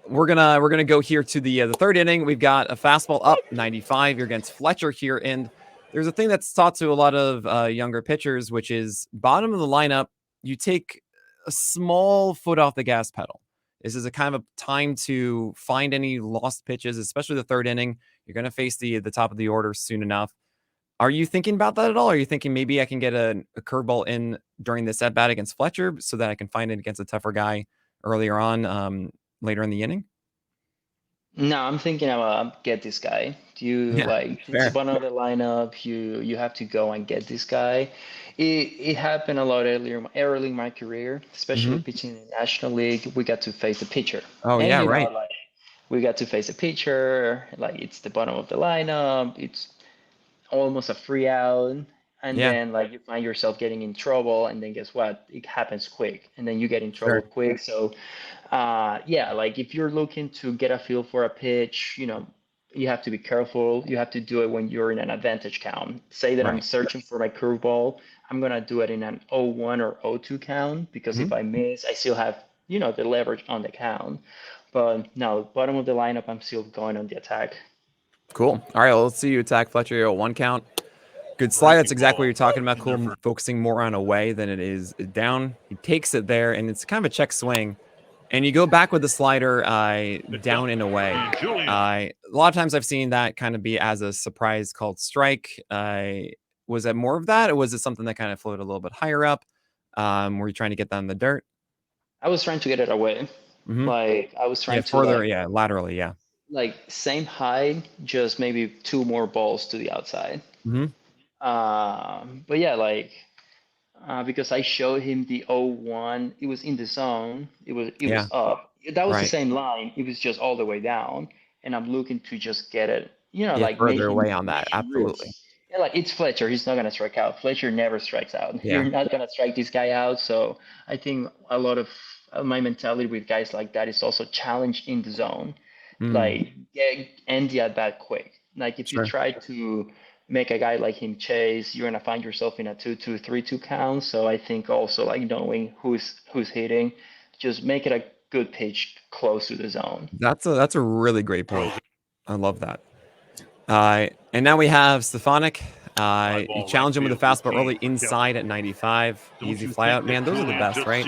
We're gonna go here to the third inning. We've got a fastball up 95. You're against Fletcher here, and there's a thing that's taught to a lot of younger pitchers, which is bottom of the lineup. You take a small foot off the gas pedal. This is a kind of a time to find any lost pitches, especially the third inning. You're gonna face the top of the order soon enough. Are you thinking about that at all? Are you thinking maybe I can get a curveball in during this at bat against Fletcher so that I can find it against a tougher guy earlier on, later in the inning?
No, I'm thinking about get this guy. Do you
Yeah,
like it's the
fair.
bottom of the lineup? You have to go and get this guy. It happened a lot early in my career, especially
Hmm.
pitching in the National League. We got to face the pitcher,
Oh
and
yeah, right.
like we got to face a pitcher. Like it's the bottom of the lineup. It's almost a free out, and
Yeah,
then like you find yourself getting in trouble, and then guess what? It happens quick, and then you get in trouble
sure.
quick. So, yeah, like if you're looking to get a feel for a pitch, you have to be careful. You have to do it when you're in an advantage count. Say that I'm
Right.
searching for my curveball. I'm gonna do it in an 0-1 or 0-2 count because
Mhm.
if I miss, I still have, the leverage on the count. But no, bottom of the lineup, I'm still going on the attack.
Cool. All right, well, let's see you attack Fletcher at 1 count. Good slide. That's
Breaking
exactly what
ball
you're talking about.
in their
Cool.
first.
Focusing more on away than it is down. He takes it there, and it's kind of a check swing. And you go back with the slider down and away.
And Julian.
A lot of times I've seen that kind of be as a surprise called strike. Was it more of that, or was it something that kind of floated a little bit higher up? Were you trying to get that in the dirt?
I was trying to get it away.
Hmm.
Like I was
Yeah,
trying to
further. Yeah, laterally. Yeah.
like same height, just maybe 2 more balls to the outside.
Hmm.
But yeah, like because I showed him the 0-1, it was in the zone. It
Yeah.
was up. That was the
Right.
same line. It was just all the way down, and I'm looking to just get it.
Yeah,
Like make
further
him
away on that.
shoot.
Absolutely.
Yeah, like it's Fletcher. He's not gonna strike out. Fletcher never strikes out. You're
Yeah.
not gonna strike this guy out. So I think a lot of my mentality with guys like that is also challenged in the zone.
Mm,
Like end the at bat quick. Like if you
sure.
try to make a guy like him chase, you're gonna find yourself in a 2-2, 3-2 count. So I think also like knowing who's hitting, just make it a good pitch close to the zone.
That's a really great point. I love that. And now we have Stefanik. You challenge him with a fastball early inside at 95. Easy fly out. Man, those are the best, right?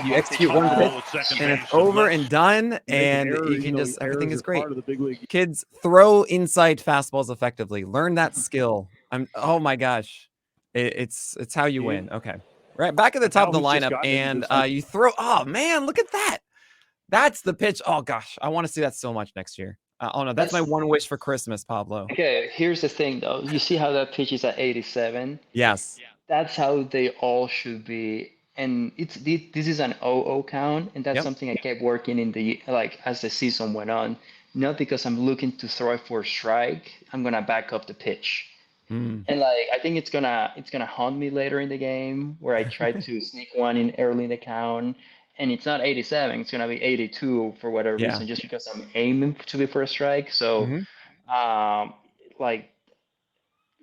You execute one pitch, and it's over and done, and you can just, everything is great. Kids, throw inside fastballs effectively. Learn that skill. Oh my gosh. It's how you win. Okay. Right, back at the top of the lineup, and you throw, oh man, look at that. That's the pitch. Oh gosh, I want to see that so much next year. Oh no, that's my one wish for Christmas, Pablo.
Okay, here's the thing though. You see how that pitch is at 87?
Yes.
That's how they all should be. And this is an 0-0 count, and that's
Yep.
something I kept working in the like as the season went on. Not because I'm looking to throw it for a strike. I'm gonna back up the pitch.
Mm.
And like I think it's gonna haunt me later in the game where I try to sneak one in early in the count, and it's not 87, it's gonna be 82 for whatever
Yeah.
reason, just because I'm aiming to be for a strike. So
Hmm.
like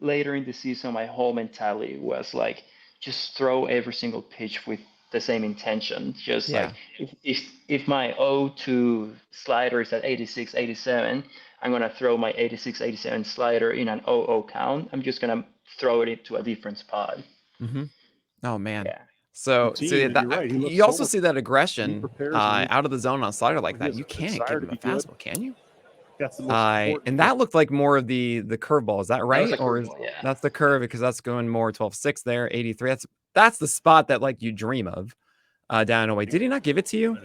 later in the season, my whole mentality was like just throw every single pitch with the same intention. Just
Yeah.
like if my 0-2 slider is at 86, 87, I'm gonna throw my 86, 87 slider in an 0-0 count. I'm just gonna throw it into a different spot.
Hmm. Oh man.
Yeah.
So you also see that aggression out of the zone on a slider like that. You can't give him a fastball, can you? And that looked like more of the curveball. Is that right? Or is
Yeah.
that's the curve, because that's going more 12-6 there, 83. That's the spot that like you dream of down and away. Did he not give it to you?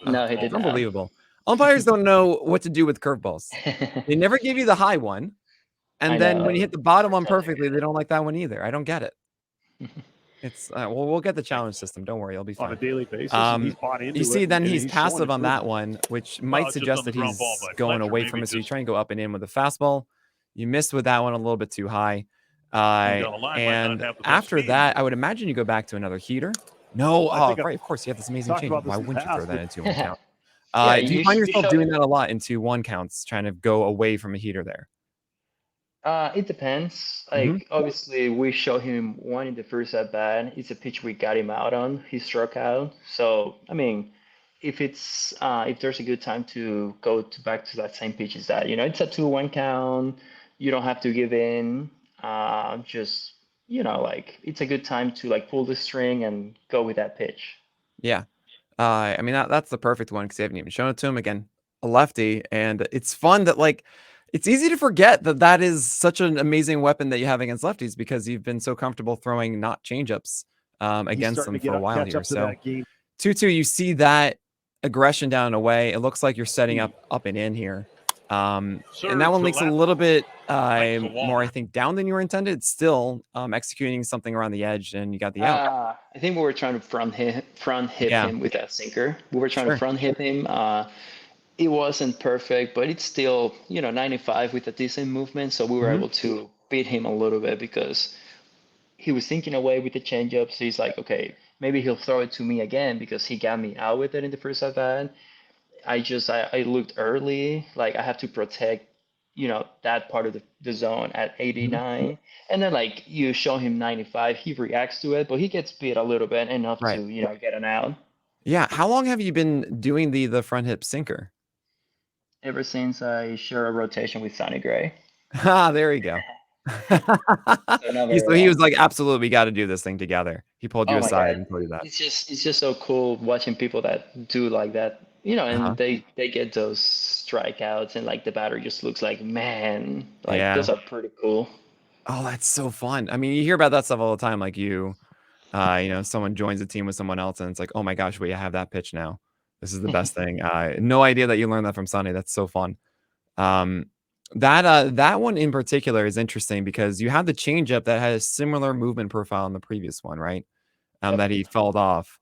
No, he did not.
Unbelievable. Umpires don't know what to do with curveballs. They never give you the high one. And then when you hit the bottom one perfectly, they don't like that one either. I don't get it. It's well, we'll get the challenge system. Don't worry, it'll be fine.
On a daily basis.
You see, then he's passive on that one, which might suggest that he's going away from us. So you try and go up and in with a fastball. You missed with that one a little bit too high. And after that, I would imagine you go back to another heater. No, right, of course, you have this amazing change. Why wouldn't you throw that into 1 count? Do you find yourself doing that a lot into 1 counts, trying to go away from a heater there?
It depends. Like obviously we show him one in the first at bat. It's a pitch we got him out on. He struck out. So I mean, if there's a good time to go back to that same pitch, is that it's a 2-1 count. You don't have to give in. Just like it's a good time to like pull the string and go with that pitch.
Yeah. I mean, that's the perfect one, because you haven't even shown it to him. Again, a lefty, and it's fun that like it's easy to forget that is such an amazing weapon that you have against lefties, because you've been so comfortable throwing not changeups against them for a while here. So 2-2, you see that aggression down and away. It looks like you're setting up and in here. And that one makes it a little bit more, I think, down than you were intended. Still executing something around the edge, and you got the out.
I think we were trying to front hit him with that sinker. We were trying to front hit him. it wasn't perfect, but it's still, 95 with a decent movement. So we were able to beat him a little bit because he was thinking away with the changeup. So he's like, okay, maybe he'll throw it to me again because he got me out with it in the first at bat. I looked early, like I have to protect, that part of the zone at 89. And then like you show him 95, he reacts to it, but he gets beat a little bit enough
Right.
to, get an out.
Yeah. How long have you been doing the front hip sinker?
Ever since I share a rotation with Sonny Gray.
Ah, there you go. So he was like, absolutely, we got to do this thing together. He pulled you
Oh my
aside
God.
and told you that.
It's just so cool watching people that do like that, and they get those strikeouts and like the batter just looks like, man, like
Yeah.
those are pretty cool.
Oh, that's so fun. I mean, you hear about that stuff all the time. Like someone joins a team with someone else and it's like, oh my gosh, wait, I have that pitch now. This is the best thing. No idea that you learned that from Sonny. That's so fun. That one in particular is interesting because you had the changeup that had a similar movement profile in the previous one, right? That he fouled off.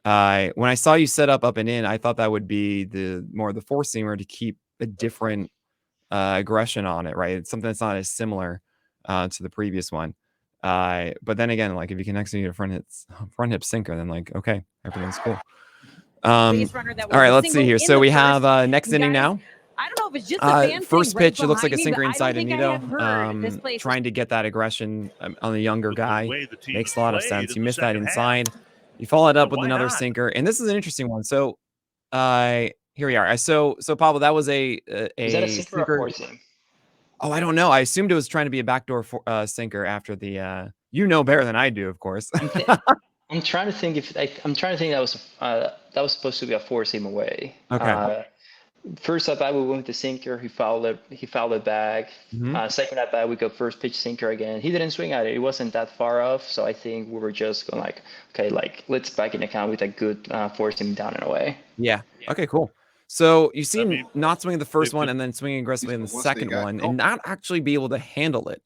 When I saw you set up and in, I thought that would be the four seamer to keep a different aggression on it, right? It's something that's not as similar to the previous one. But then again, like if you can execute a front hip sinker, then like okay, everything's cool. All right, let's see here. So we have next inning now.
I don't know if it's just a fan
first
thing right
pitch, it looks like a
behind me,
sinker
but I
inside
don't think I have heard this
Anito.
place is-
Trying to get that aggression on the younger
With the
guy.
way the team
Makes a lot of
played
sense.
in
You
the
missed that
second half.
inside. You follow it up with
why
another
not?
sinker. And this is an interesting one. So here we are. So Pablo, that was a
Is that a sinker or a four seam?
Oh, I don't know. I assumed it was trying to be a backdoor sinker after the you know better than I do, of course.
I'm trying to think that was supposed to be a four seam away.
Okay.
First at bat we went with the sinker. He fouled it back. Second at bat we go first pitch sinker again. He didn't swing at it. It wasn't that far off. So I think we were just going like, okay, like let's back in account with a good four seam down and away.
Yeah. Okay. Cool. So you see him not swinging the first one and then swinging aggressively in the second one and not actually be able to handle it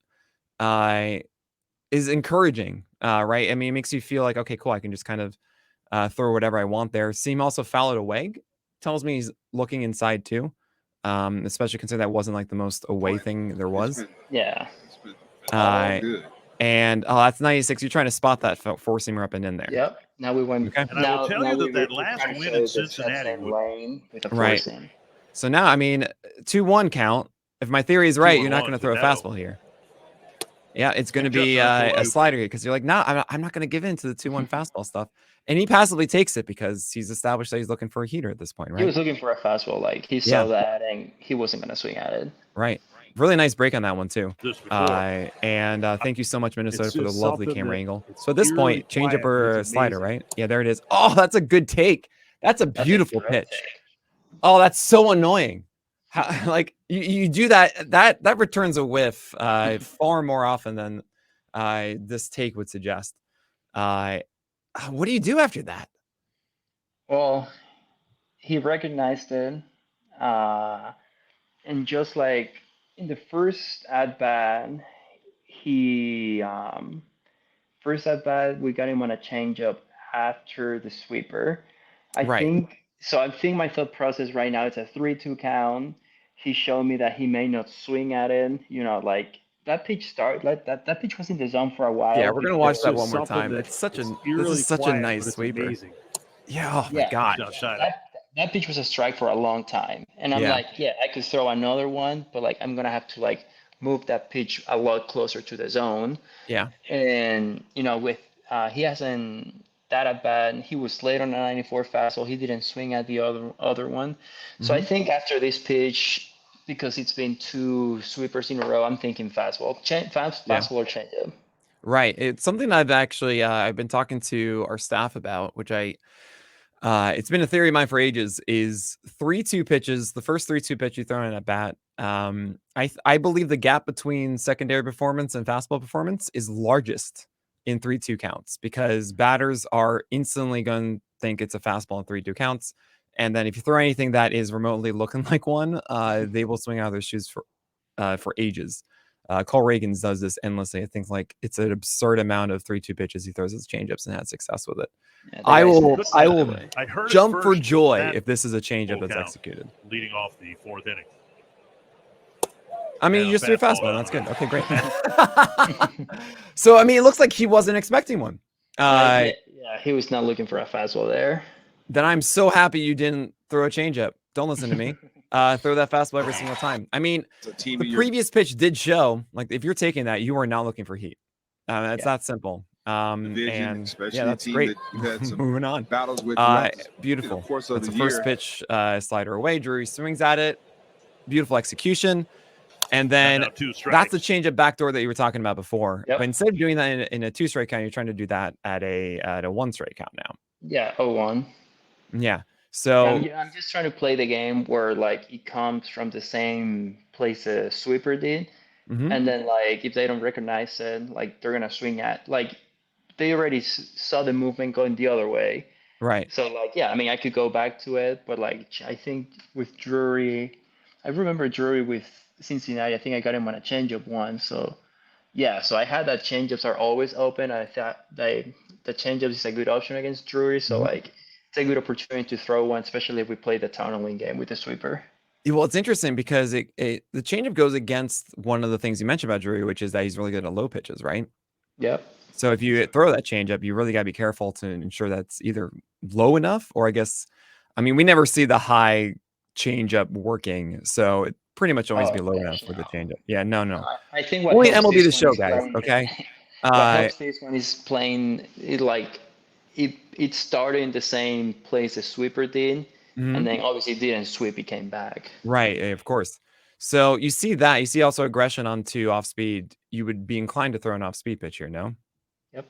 is encouraging, right? I mean, it makes you feel like, okay, cool, I can just kind of throw whatever I want there. See him also foul it away. Tells me he's looking inside too, especially considering that wasn't like the most away thing there was.
Yeah.
And that's 96. You're trying to spot that four-seamer up and in there.
Yep. Now we went.
Okay.
And I will tell you that last win in Cincinnati
with a
right.
four-seam.
So now, I mean, 2-1 count. If my theory is right, you're not going to throw a fastball here. Yeah, it's going to be a slider here because you're like, no, I'm not going to give in to the 2-1 fastball stuff. And he passively takes it because he's established that he's looking for a heater at this point, right?
He was looking for a fastball. Like he saw that and he wasn't going to swing at it.
Right. Really nice break on that one too. And thank you so much, Minnesota, for the lovely camera angle. So at this point, change up or slider, right? Yeah, there it is. Oh, that's a good take. That's a beautiful pitch. Oh, that's so annoying. How, like you do that returns a whiff far more often than this take would suggest. What do you do after that?
Well, he recognized it, and just like in the first at bat, we got him on a changeup after the sweeper. I think my thought process right now is a 3-2 count. He showed me that he may not swing at it. Like that pitch that pitch was in the zone for a while.
Yeah, we're gonna watch that one more time. It's such a nice sweeper. Yeah, oh my god.
That pitch was a strike for a long time. And I'm like, I could throw another one, but like I'm gonna have to like move that pitch a lot closer to the zone.
Yeah.
And with he hasn't that at bat. He was late on a 94 fastball. He didn't swing at the other one. So I think after this pitch, because it's been 2 sweepers in a row, I'm thinking fastball or changeup.
Right. It's something I've actually I've been talking to our staff about, which it's been a theory of mine for ages, is 3-2 pitches. The first 3-2 pitch you throw in at bat. I believe the gap between secondary performance and fastball performance is largest in 3-2 counts because batters are instantly going to think it's a fastball in 3-2 counts. And then if you throw anything that is remotely looking like one, they will swing out of their shoes for ages. Cole Reagans does this endlessly. I think like it's an absurd amount of 3-2 pitches he throws his changeups and had success with it.
Yeah,
I will
I heard it
jump for
first,
joy
that
if this is a changeup
full
that's
count.
executed.
Leading off the 4th inning.
I mean,
And
you just threw a
fastball
fastball. That's good.
out.
Okay, great. So, I mean, it looks like he wasn't expecting one.
Yeah, he was not looking for a fastball there.
Then I'm so happy you didn't throw a changeup. Don't listen to me. Throw that fastball every single time. I mean, the previous pitch did show, like, if you're taking that, you are not looking for heat. It's that simple. And yeah, that's great. Moving on.
Battles with
beautiful.
course of
That's
the
the first
year.
pitch, slider away. Drury swings at it. Beautiful execution. And then that's the changeup backdoor that you were talking about before.
Yep.
But instead of doing that in a 2-strike count, you're trying to do that at a 1-strike count now.
Yeah, 0-1.
Yeah. So
I'm just trying to play the game where like it comes from the same place a sweeper did, and then like if they don't recognize it, like they're gonna swing at like they already saw the movement going the other way.
right.
So like yeah, I mean I could go back to it, but like I think with Drury, I remember Drury with Cincinnati. I think I got him on a changeup once. So yeah, so I had that changeups are always open. I thought the changeup is a good option against Drury. So like it's a good opportunity to throw one, especially if we play the tunneling game with the sweeper.
Well, it's interesting because the changeup goes against one of the things you mentioned about Drury, which is that he's really good at low pitches, right?
Yep.
So if you throw that changeup, you really got to be careful to ensure that's either low enough, or I mean, we never see the high changeup working, so it pretty much always be low enough for the changeup. Yeah, no.
I think what
Only
helps
MLB
this
the
one
show,
is
guys.
playing-
Okay.
What helps this one is playing it like it started in the same place as sweeper did, and then obviously it didn't sweep, it came back.
Right, of course. So you see that. You see also aggression onto off speed. You would be inclined to throw an off speed pitch here, no?
Yep.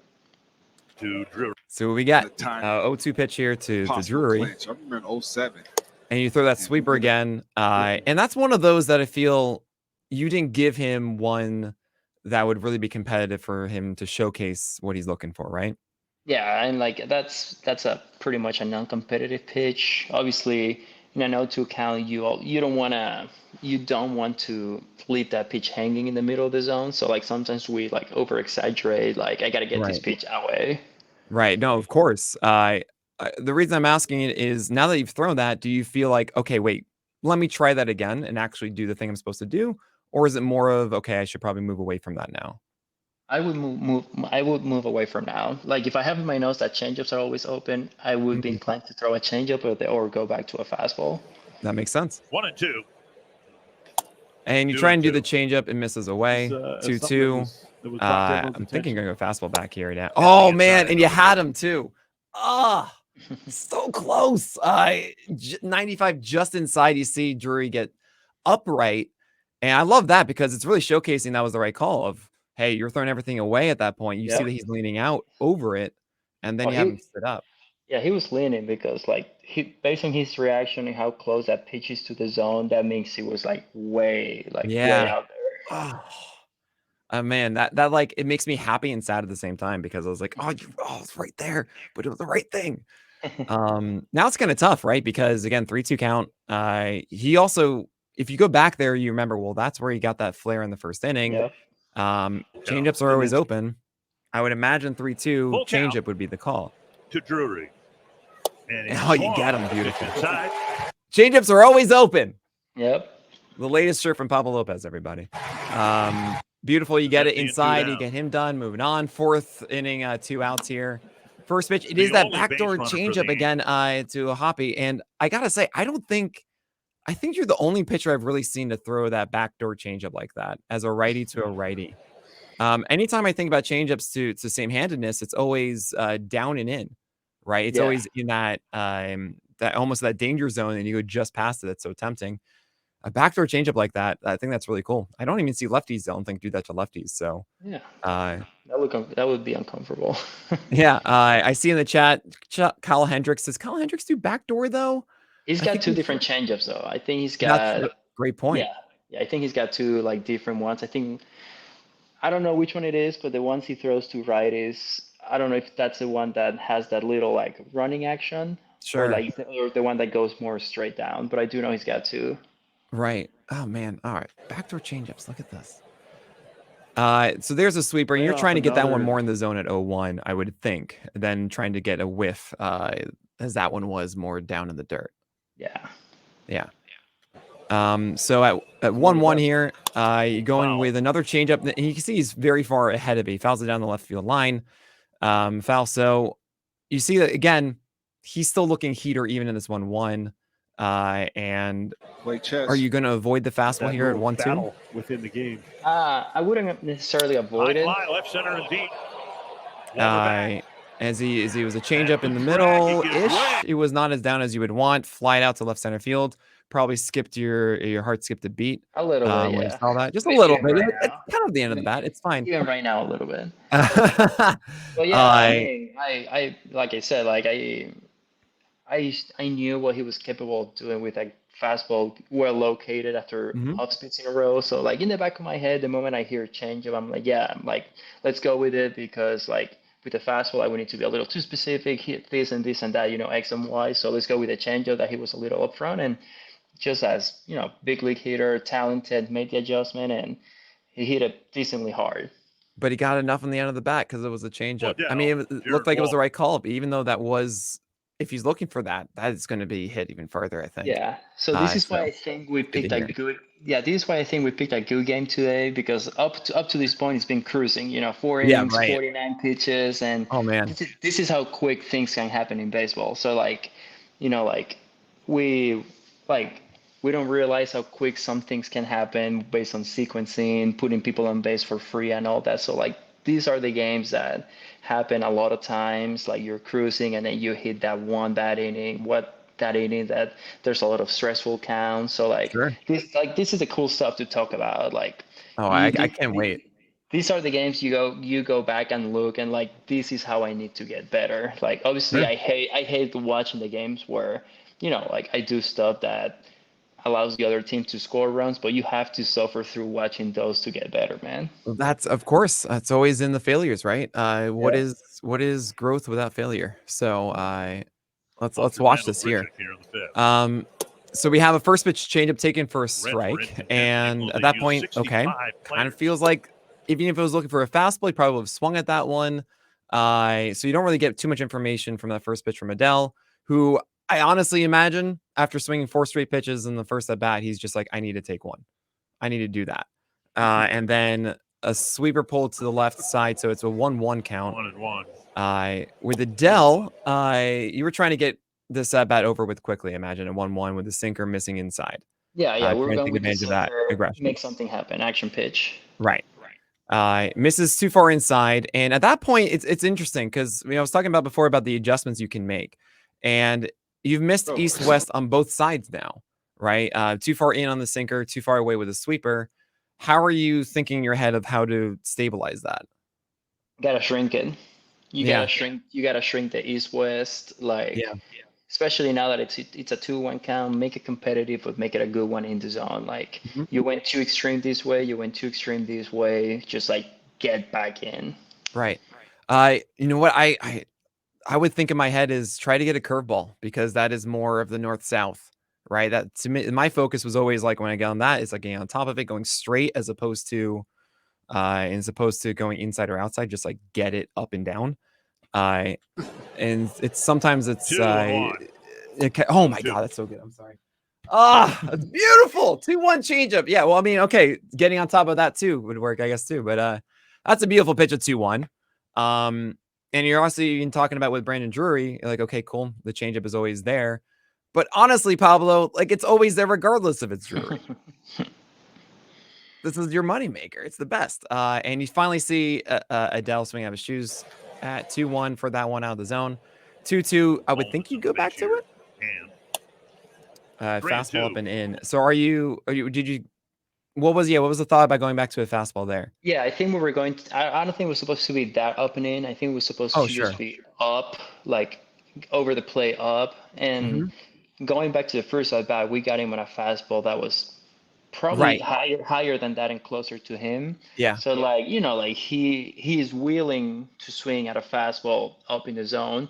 To Drury.
So we got 0-2 pitch here to Drury.
Clinch. I remember in 07.
And you throw that sweeper again. And that's one of those that I feel you didn't give him one that would really be competitive for him to showcase what he's looking for, right?
Yeah, and like that's a pretty much a non-competitive pitch. Obviously, in an 0-2 count, you don't want to leave that pitch hanging in the middle of the zone. So like sometimes we like over exaggerate. Like I gotta get this pitch away.
Right. No, of course. The reason I'm asking it is now that you've thrown that, do you feel like, okay, wait, let me try that again and actually do the thing I'm supposed to do? Or is it more of, okay, I should probably move away from that now?
I would move away from now. Like if I have in my notes that changeups are always open, I would be inclined to throw a changeup or go back to a fastball.
That makes sense.
1-2.
And you try and do the changeup, it misses away. 2-2. I'm thinking going to go fastball back here now. Oh man, and you had him too. So close. 95 just inside. You see Drury get upright, and I love that because it's really showcasing that was the right call. Of hey, you're throwing everything away at that point. You see that he's leaning out over it, and then you have him sit up.
Yeah, he was leaning because like based on his reaction and how close that pitch is to the zone, that means he was like way out there.
Man, that like it makes me happy and sad at the same time because I was like, it's right there, but it was the right thing. Now it's kind of tough, right? Because again, 3-2 count. He also, if you go back there, you remember, well, that's where he got that flare in the first inning.
Yeah.
Changeups are always open. I would imagine 3-2 changeup would be the call.
To Drury. And
you get him, beautiful. Changeups are always open.
Yep.
The latest shirt from Pablo López, everybody. Beautiful. You get it inside. You get him done. Moving on. 4th inning, 2 outs here. First pitch. It is that backdoor changeup again to a Hoppy. And I got to say, I think you're the only pitcher I've really seen to throw that backdoor changeup like that as a righty to a righty. Anytime I think about changeups to same-handedness, it's always down and in, right? It's always in that almost that danger zone, and you go just past it. It's so tempting. A backdoor changeup like that, I think that's really cool. I don't even see lefties, I don't think, do that to lefties. So
yeah, that would be uncomfortable.
Yeah, I see in the chat, Kyle Hendricks. Does Kyle Hendricks do backdoor though?
He's got 2 different changeups though. I think he's got
great point.
Yeah, I think he's got 2 like different ones. I don't know which one it is, but the ones he throws to righties, I don't know if that's the one that has that little like running action, or the one that goes more straight down. But I do know he's got 2.
Right. Oh man. All right. Backdoor changeups. Look at this. So there's a sweeper, and you're
Playoff
trying to get that one
another-
more in the zone at 0-1, I would think, than trying to get a whiff, as that one was more down in the dirt.
Yeah.
Yeah. So at 1-1 here, you're going
Foul.
with another changeup. And you can see he's very far ahead of me. Fouls it down the left field line. Foul. So you see that again, he's still looking heater even in this 1-1. And
Play chess.
are you going to avoid the fastball
That
here at
little
1-2?
battle within the game.
I wouldn't necessarily avoid
High
it.
fly, left center and deep. Walker back.
As he was a changeup in the
Drag, he
middle
gives
ish.
way.
It was not as down as you would want. Fly it out to left center field. Probably skipped your heart skipped a beat.
A little bit,
When you
yeah.
saw that, just a
Even
little bit.
right
It's
now.
kind of the end of the bat. It's fine.
Even right now, a little bit.
I
But yeah, I mean, I like I said, like I knew what he was capable of doing with a fastball well located after
Mhm.
off speeds in a row. So like in the back of my head, the moment I hear changeup, I'm like, yeah, I'm like, let's go with it because like with the fastball, I would need to be a little too specific, hit this and this and that, X and Y. So let's go with the changeup that he was a little upfront and just as big league hitter, talented, made the adjustment and he hit it decently hard.
but he got enough on the end of the bat because it was a changeup. I
Odell,
mean, it
Jared
looked like it was the
Walker.
right call, but even though that was, if he's looking for that, that is going to be hit even further, I think.
Yeah. So this is why
so
I think we
to
picked a
hear.
good. Yeah, this is why I think we picked a good game today because up to this point it's been cruising. 4
Yeah,
innings,
right.
49 pitches, and
Oh man.
this is how quick things can happen in baseball. So like, we like we don't realize how quick some things can happen based on sequencing, putting people on base for free and all that. So like these are the games that happen a lot of times. Like you're cruising and then you hit that one bad inning. That inning that there's a lot of stressful counts. So like
Sure.
this is the cool stuff to talk about. Like
Oh,
you,
I
this-
can't wait.
these are the games you go back and look and like this is how I need to get better. Like obviously
Sure.
I hate watching the games where like I do stuff that allows the other team to score runs, but you have to suffer through watching those to get better, man.
Well, that's of course. That's always in the failures, right? What
Yeah.
is growth without failure? So let's
Walker
watch
Randall
this here.
Grichuk here in the fifth.
So we have a first pitch changeup taken for a
Red for
strike,
intent
and
equals
at
they
that
use
point, okay,
65
kind
players.
of feels like even if it was looking for a fastball, he probably would have swung at that one. So you don't really get too much information from that first pitch from Adele, who I honestly imagine after swinging 4 straight pitches in the first at bat, he's just like, I need to take one. I need to do that. And then a sweeper pull to the left side, so it's a 1-1 count.
1-1.
With Adele, you were trying to get this at bat over with quickly. Imagine a 1-1 with the sinker missing inside.
Yeah, we were
trying to
going
take
with the
advantage of that
sinker,
aggression.
make something happen, action pitch.
Right. Misses too far inside, and at that point, it's interesting because I was talking about before about the adjustments you can make, and you've missed east-west on both sides now, right? Too far in on the sinker, too far away with a sweeper. How are you thinking in your head of how to stabilize that?
Gotta shrink it. You
Yeah.
gotta shrink the east-west, like
Yeah.
especially now that it's a 2-1 count, make it competitive, but make it a good one in the zone. Like
Mhm.
you went too extreme this way, you went too extreme this way. Just like get back in.
Right. You know what I would think in my head is try to get a curveball because that is more of the north-south, right? That to me, my focus was always like when I get on that, it's like getting on top of it, going straight as opposed to going inside or outside, just like get it up and down. And it's sometimes it's
2-1.
oh my god, that's so good. I'm sorry. It's beautiful. 2-1 changeup. Yeah, well, I mean, okay, getting on top of that too would work, I guess, too. But that's a beautiful pitch at 2-1. And you're also even talking about with Brandon Drury, you're like, okay, cool. The changeup is always there. But honestly, Pablo, like it's always there regardless if it's Drury. This is your moneymaker. It's the best. And you finally see Adele swing out of his shoes at 2-1 for that one out of the zone. 2-2, I would think you go back to it. Fastball up and in. So what was the thought about going back to a fastball there?
Yeah, I think we were going to, I don't think it was supposed to be that up and in. I think it was supposed to just be up, like over the play up. And going back to the first at bat, we got him on a fastball that was probably higher than that and closer to him.
Yeah.
So like, like he is willing to swing at a fastball up in the zone.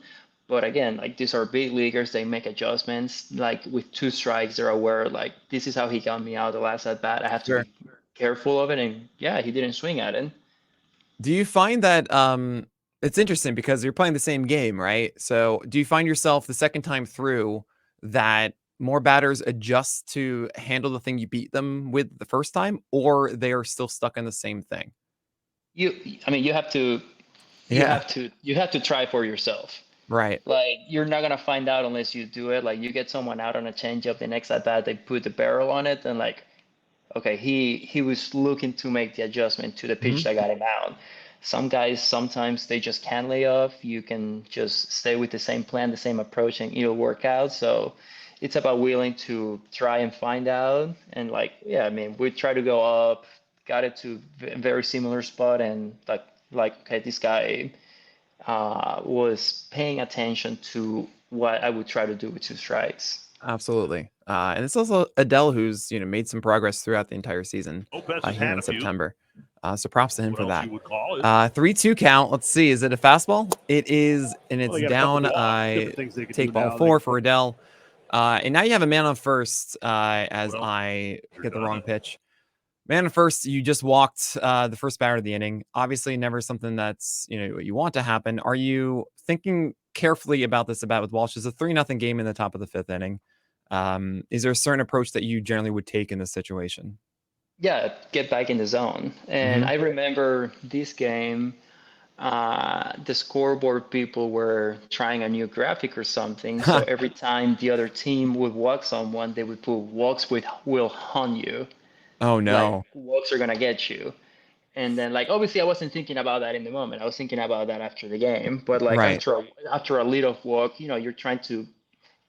But again, like these are big leaguers, they make adjustments. Like with 2 strikes, they're aware like this is how he got me out the last at bat. I have to be careful of it, and yeah, he didn't swing at it.
Do you find that it's interesting because you're playing the same game, right? So do you find yourself the second time through that more batters adjust to handle the thing you beat them with the first time, or they are still stuck in the same thing?
I mean, you have to
Yeah.
you have to try for yourself.
Right.
Like, you're not gonna find out unless you do it. Like, you get someone out on a changeup, the next at bat they put the barrel on it, and like, okay, he was looking to make the adjustment to the pitch that got him out. Some guys sometimes they just can't lay off. You can just stay with the same plan, the same approach, and it'll work out. So it's about willing to try and find out. And like, yeah, I mean, we try to go up, got it to a very similar spot, and like okay, this guy was paying attention to what I would try to do with two strikes.
Absolutely. And it's also Adele who's, made some progress throughout the entire season
Lopez has
here
had
in
a few.
September. So props to him
What
for
else
that.
you would call it?
3-2 count. Let's see. Is it a fastball? It is, and it's
Well, they got a couple
down.
walks, different things they could
Take
do
ball
now.
4 for Adele. And now you have a man on first as
Well,
I
you're
get the
done.
wrong pitch. Man on first, you just walked the first batter of the inning. Obviously, never something that's what you want to happen. Are you thinking carefully about this about with Walsh? It's a 3-0 game in the top of the 5th inning. Is there a certain approach that you generally would take in this situation?
Yeah, get back in the zone. And I remember this game, the scoreboard people were trying a new graphic or something. So every time the other team would walk someone, they would put walks will hunt you.
Oh
Like,
no.
walks are gonna get you. And then, like, obviously I wasn't thinking about that in the moment. I was thinking about that after the game. But like,
Right.
after a leadoff walk, you're trying to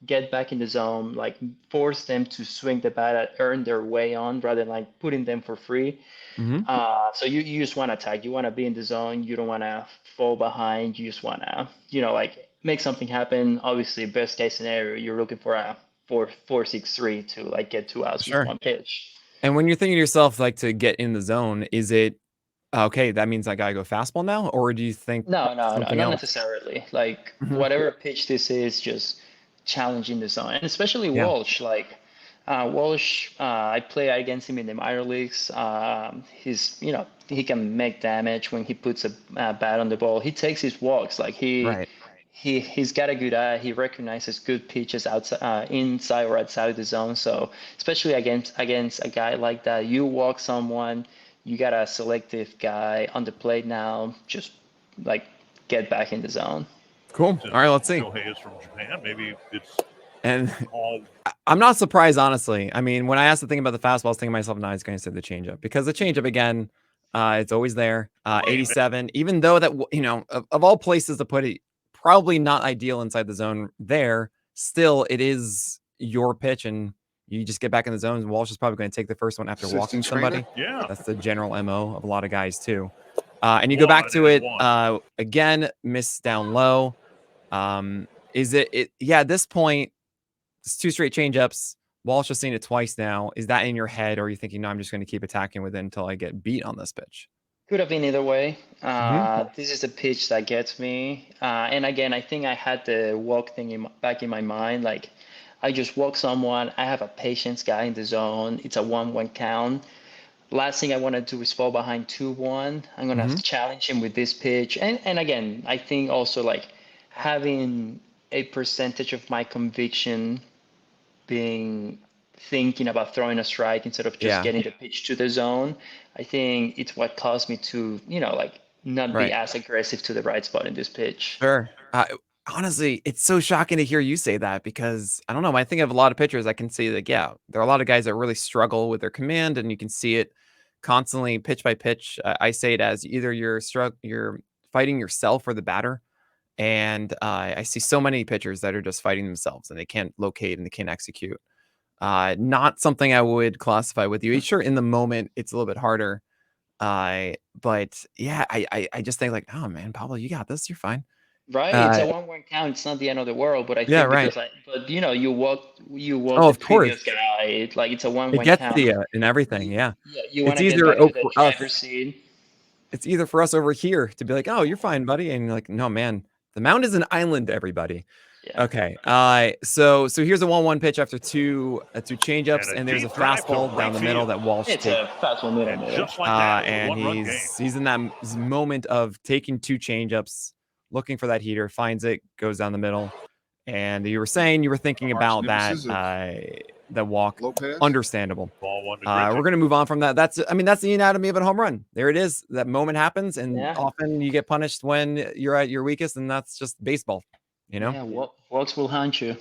get back in the zone, like force them to swing the bat and earn their way on rather than like putting them for free. So you just want to attack. You want to be in the zone. You don't want to fall behind. You just want to, like, make something happen. Obviously, best case scenario, you're looking for a 4-6-3 to like get 2 outs
Sure.
with one pitch.
And when you're thinking to yourself, like, to get in the zone, is it okay? That means I gotta go fastball now, or do you think
No,
something
not
else?
necessarily. Like, whatever pitch this is, just challenging the zone, and especially
Yeah.
Walsh. Like, Walsh, I play against him in the minor leagues. He's, he can make damage when he puts a bat on the ball. He takes his walks. Like,
Right.
he's got a good eye. He recognizes good pitches outside, inside or outside of the zone. So especially against a guy like that, you walk someone, you got a selective guy on the plate now. Just like, get back in the zone.
Cool. All right, let's see.
Shohei is from Japan. Maybe it's
And
all
I'm not surprised, honestly. I mean, when I asked the thing about the fastball, I was thinking to myself, no, he's going to say the changeup because the changeup again, it's always there. 87, even though that of all places to put it, probably not ideal inside the zone. There, still, it is your pitch, and you just get back in the zone. And Walsh is probably going to take the first one after
Assistant
walking
trainer?
somebody.
yeah.
That's the general MO of a lot of guys too. And you go back to it again, miss down low. Is it? Yeah, at this point, it's 2 straight changeups. Walsh has seen it twice now. Is that in your head, or are you thinking, no, I'm just going to keep attacking with it until I get beat on this pitch?
Could have been either way. This is the pitch that gets me. And again, I think I had the walk thing back in my mind. Like, I just walk someone. I have a patience guy in the zone. It's a 1-1 count. Last thing I want to do is fall behind 2-1. I'm going to have to challenge him with this pitch. And again, I think also, like, having a percentage of my conviction being thinking about throwing a strike instead of just getting the pitch to the zone. I think it's what caused me to, like, not be as aggressive to the right spot in this pitch.
Sure. Honestly, it's so shocking to hear you say that because I don't know. When I think of a lot of pitchers, I can see like, yeah, there are a lot of guys that really struggle with their command, and you can see it constantly pitch by pitch. I say it as either you're fighting yourself or the batter. And I see so many pitchers that are just fighting themselves and they can't locate and they can't execute. Not something I would classify with you. Sure, in the moment, it's a little bit harder. But yeah, I just think like, oh man, Pablo, you got this. You're fine.
Right? It's a 1-1 count. It's not the end of the world. But I think but you walk
Oh,
the
of course.
previous guy. Like, it's a 1-1
It gets
count.
to you and everything. Yeah.
Yeah, you want
It's
to get
either
back to the
for us.
driver's seat.
It's either for us over here to be like, oh, you're fine, buddy. And you're like, no, man, the mound is an island to everybody.
Yeah.
Okay. So here's a 1-1 pitch after two changeups, and there's a fastball down the middle that Walsh
It's
takes.
a fastball middle.
And just like that, it was a
And
one-run game.
he's in that moment of taking two changeups, looking for that heater, finds it, goes down the middle. And you were saying you were thinking about that that walk.
Lopez.
Understandable.
Ball one to
We're going to move on from that. That's the anatomy of a home run. There it is. That moment happens, and often you get punished when you're at your weakest, and that's just baseball. You know.
Yeah, walks will haunt you.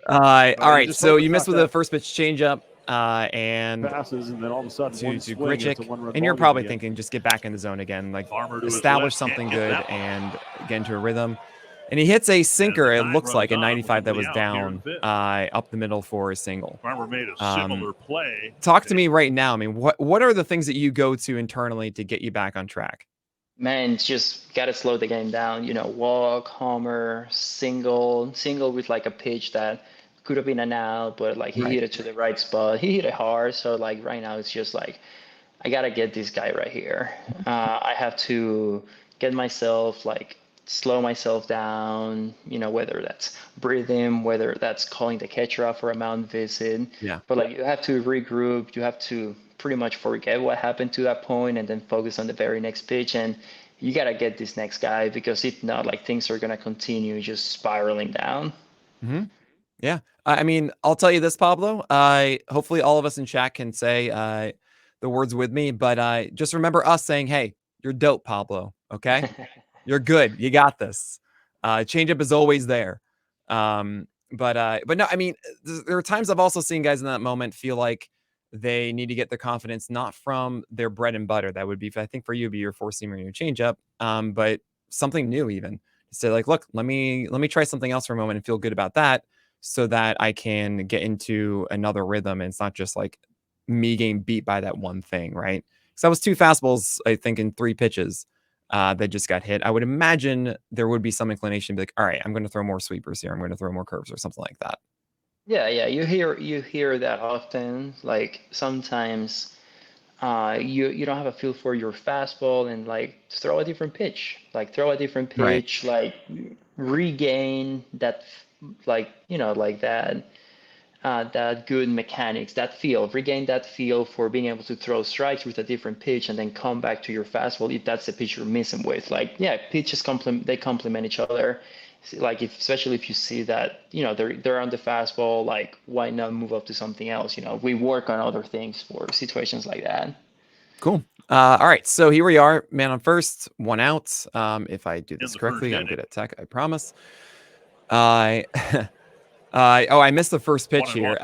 All right. So you missed with the first pitch changeup, and
passes, and then all of a sudden
to Grichuk, and you're probably thinking, just get back in the zone again, like establish something good and get into a rhythm. And he hits a sinker. It looks like a 95 that was down up the middle for a single.
Farmer made a similar play.
Talk to me right now. I mean, what are the things that you go to internally to get you back on track?
Man, just gotta slow the game down. You know, walk, homer, single with like a pitch that could have been an out, but like he hit it to the right spot. He hit it hard, so like right now it's just like I gotta get this guy right here. I have to get myself like slow myself down, you know, whether that's breathing, whether that's calling the catcher out for a mound visit.
Yeah.
But like you have to regroup, you have to pretty much forget what happened to that point and then focus on the very next pitch. And you got to get this next guy, because if not, like things are going to continue just spiraling down.
Mm-hmm. Yeah. I mean, I'll tell you this, Pablo. Hopefully all of us in chat can say the words with me, but just remember us saying, hey, you're dope, Pablo. Okay. You're good. You got this. Changeup is always there. But no, I mean, there are times I've also seen guys in that moment feel like they need to get their confidence not from their bread and butter. That would be, I think for you, be your four-seamer and your changeup, but something new even. Say like, look, let me try something else for a moment and feel good about that, so that I can get into another rhythm. And it's not just like me getting beat by that one thing, right? Because that was two fastballs, I think, in 3 pitches that just got hit. I would imagine there would be some inclination to be like, all right, I'm going to throw more sweepers here. I'm going to throw more curves or something like that.
Yeah, you hear that often. Like sometimes you don't have a feel for your fastball, and like throw a different pitch. Like throw a different pitch, like regain that, like, you know, like that good mechanics, that feel, regain that feel for being able to throw strikes with a different pitch and then come back to your fastball if that's the pitch you're missing with. Like, yeah, pitches complement each other. Like especially if you see that, you know, they're on the fastball, like why not move up to something else? You know, we work on other things for situations like that.
Cool. All right, so here we are, man on first, 1 out. If I do this correctly, I'm good at tech, I promise. I missed the first pitch here.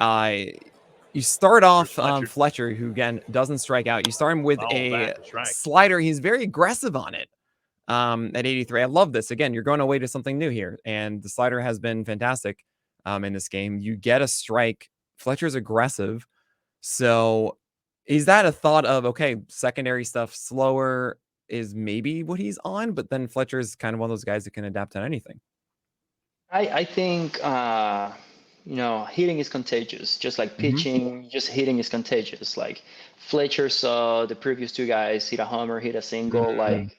You start off Fletcher, who again doesn't strike out. You start him with a slider. He's very aggressive on it. At 83. I love this. Again, you're going away to something new here, and the slider has been fantastic in this game. You get a strike. Fletcher's aggressive. So is that a thought of, okay, secondary stuff slower is maybe what he's on, but then Fletcher's kind of one of those guys that can adapt to anything?
I think, you know, hitting is contagious. Just like pitching, just hitting is contagious. Like Fletcher saw the previous 2 guys hit a homer, hit a single, like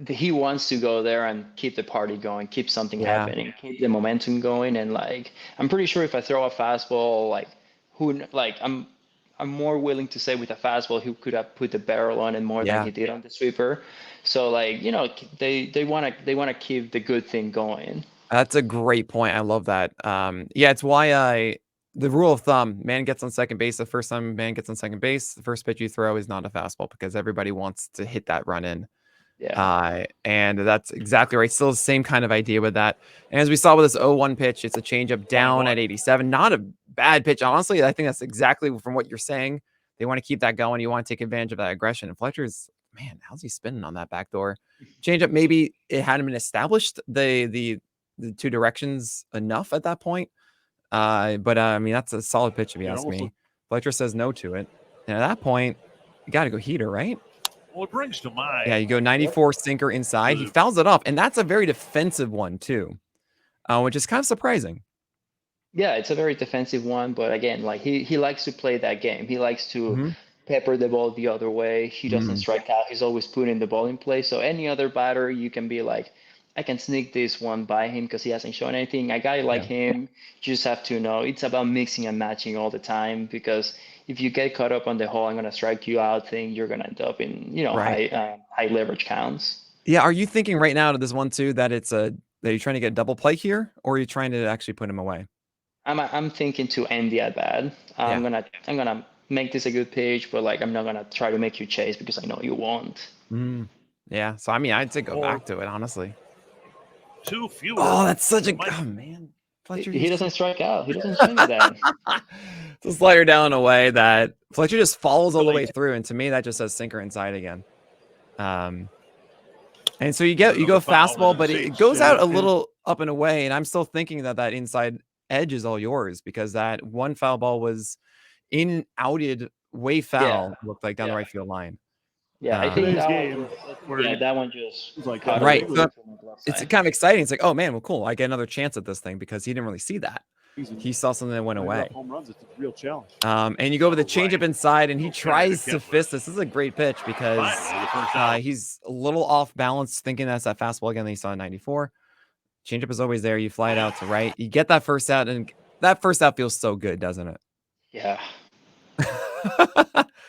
he wants to go there and keep the party going, keep something happening, keep the momentum going. And like, I'm pretty sure if I throw a fastball, like I'm more willing to say with a fastball, who could have put the barrel on it more than he did on the sweeper. So like, you know, they want to keep the good thing going.
That's a great point. I love that. Yeah, it's why the rule of thumb, man gets on second base. The first time man gets on second base, the first pitch you throw is not a fastball, because everybody wants to hit that run in.
Yeah.
And that's exactly right. Still the same kind of idea with that. And as we saw with this 0-1 pitch, it's a changeup down at 87. Not a bad pitch. Honestly, I think that's exactly from what you're saying. They want to keep that going. You want to take advantage of that aggression. And Fletcher's, man, how's he spinning on that back door? Changeup, maybe it hadn't been established the 2 directions enough at that point. But I mean, that's a solid pitch if you ask me. Fletcher says no to it. And at that point, you got to go heater, right?
Well, it brings to mind.
Yeah, you go 94 sinker inside. He fouls it off, and that's a very defensive one too, which is kind of surprising.
Yeah, it's a very defensive one, but again, like he likes to play that game. He likes to pepper the ball the other way. He doesn't strike out. He's always putting the ball in play. So any other batter, you can be like, I can sneak this one by him because he hasn't shown anything. A guy like him, you just have to know it's about mixing and matching all the time, because if you get caught up on the whole "I'm gonna strike you out" thing, you're gonna end up in high leverage counts.
Yeah, are you thinking right now to this one too that that you're trying to get double play here, or are you trying to actually put him away?
I'm thinking to end the at bat. I'm gonna make this a good pitch, but like I'm not gonna try to make you chase because I know you won't.
Yeah, so I mean, I'd say go back to it, honestly.
2 fewer.
Oh, that's such a man. Fletcher,
He doesn't strike out. He doesn't swing at that.
It's a slider down in a way that Fletcher just follows all the way through, and to me, that just says sinker inside again. And so you go fastball, but it goes out a little up and away, and I'm still thinking that inside edge is all yours, because that one foul ball was outed way foul, looked like down the right field line.
Yeah, I think that one just
was like
right. So it's kind of exciting. It's like, oh man, well, cool. I get another chance at this thing, because he didn't really see that. He saw something that went away.
Home runs, it's a real challenge.
And you go with the changeup inside, and he tries to fist this. This is a great pitch because he's a little off balance, thinking that's that fastball again that he saw in 94. Changeup is always there. You fly it out to right. You get that first out, and that first out feels so good, doesn't it?
Yeah.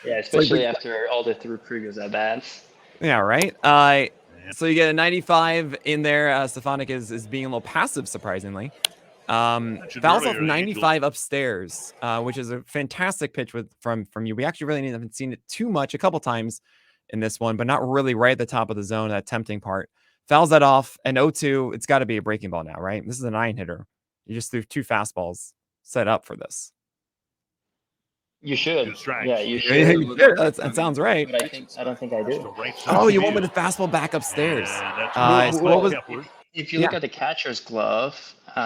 Yeah, especially after all the previous at bats.
Yeah, right. So you get a 95 in there. Stefanik is being a little passive, surprisingly. Fouls off 95 upstairs, which is a fantastic pitch from you. We actually really haven't seen it too much, a couple times in this one, but not really right at the top of the zone, that tempting part. Fouls that off, and 0-2, it's got to be a breaking ball now, right? This is a 9-hitter. You just threw 2 fastballs set up for this.
You should. Yeah, you should.
Yeah, you should. That sounds right.
But I don't think I do.
Oh, you want me to fastball back upstairs?
If you look at the catcher's glove,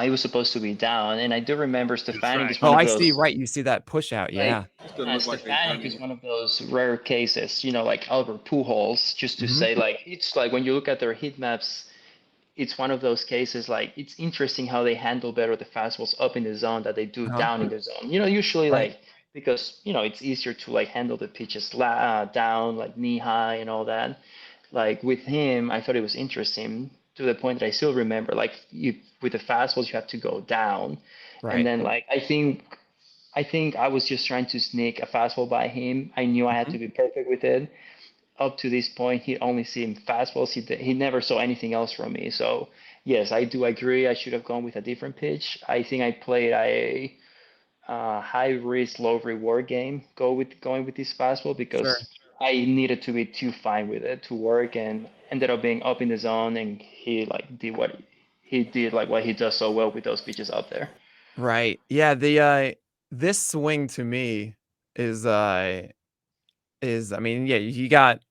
he was supposed to be down, and I do remember Stefanik is
one
of
of
those.
I see. Right, you see that push out. Yeah.
Stefanik is one of those rare cases, like Albert Pujols, just to say, like, it's like when you look at their heat maps, it's one of those cases, like, it's interesting how they handle better the fastballs up in the zone that they do down in the zone. Usually, like, because, it's easier to, like, handle the pitches down, like, knee high and all that. Like, with him, I thought it was interesting to the point that I still remember, like, with the fastballs, you have to go down. Right. And then, like, I think I was just trying to sneak a fastball by him. I knew I had to be perfect with it. Up to this point, he'd only seen fastballs. He never saw anything else from me. So, yes, I do agree. I should have gone with a different pitch. I think I played a high risk, low reward game going with this fastball, because I needed to be too fine with it to work, and ended up being up in the zone, and he did what he does so well with those pitches up there.
Right. Yeah. This swing to me is I mean, yeah, you got,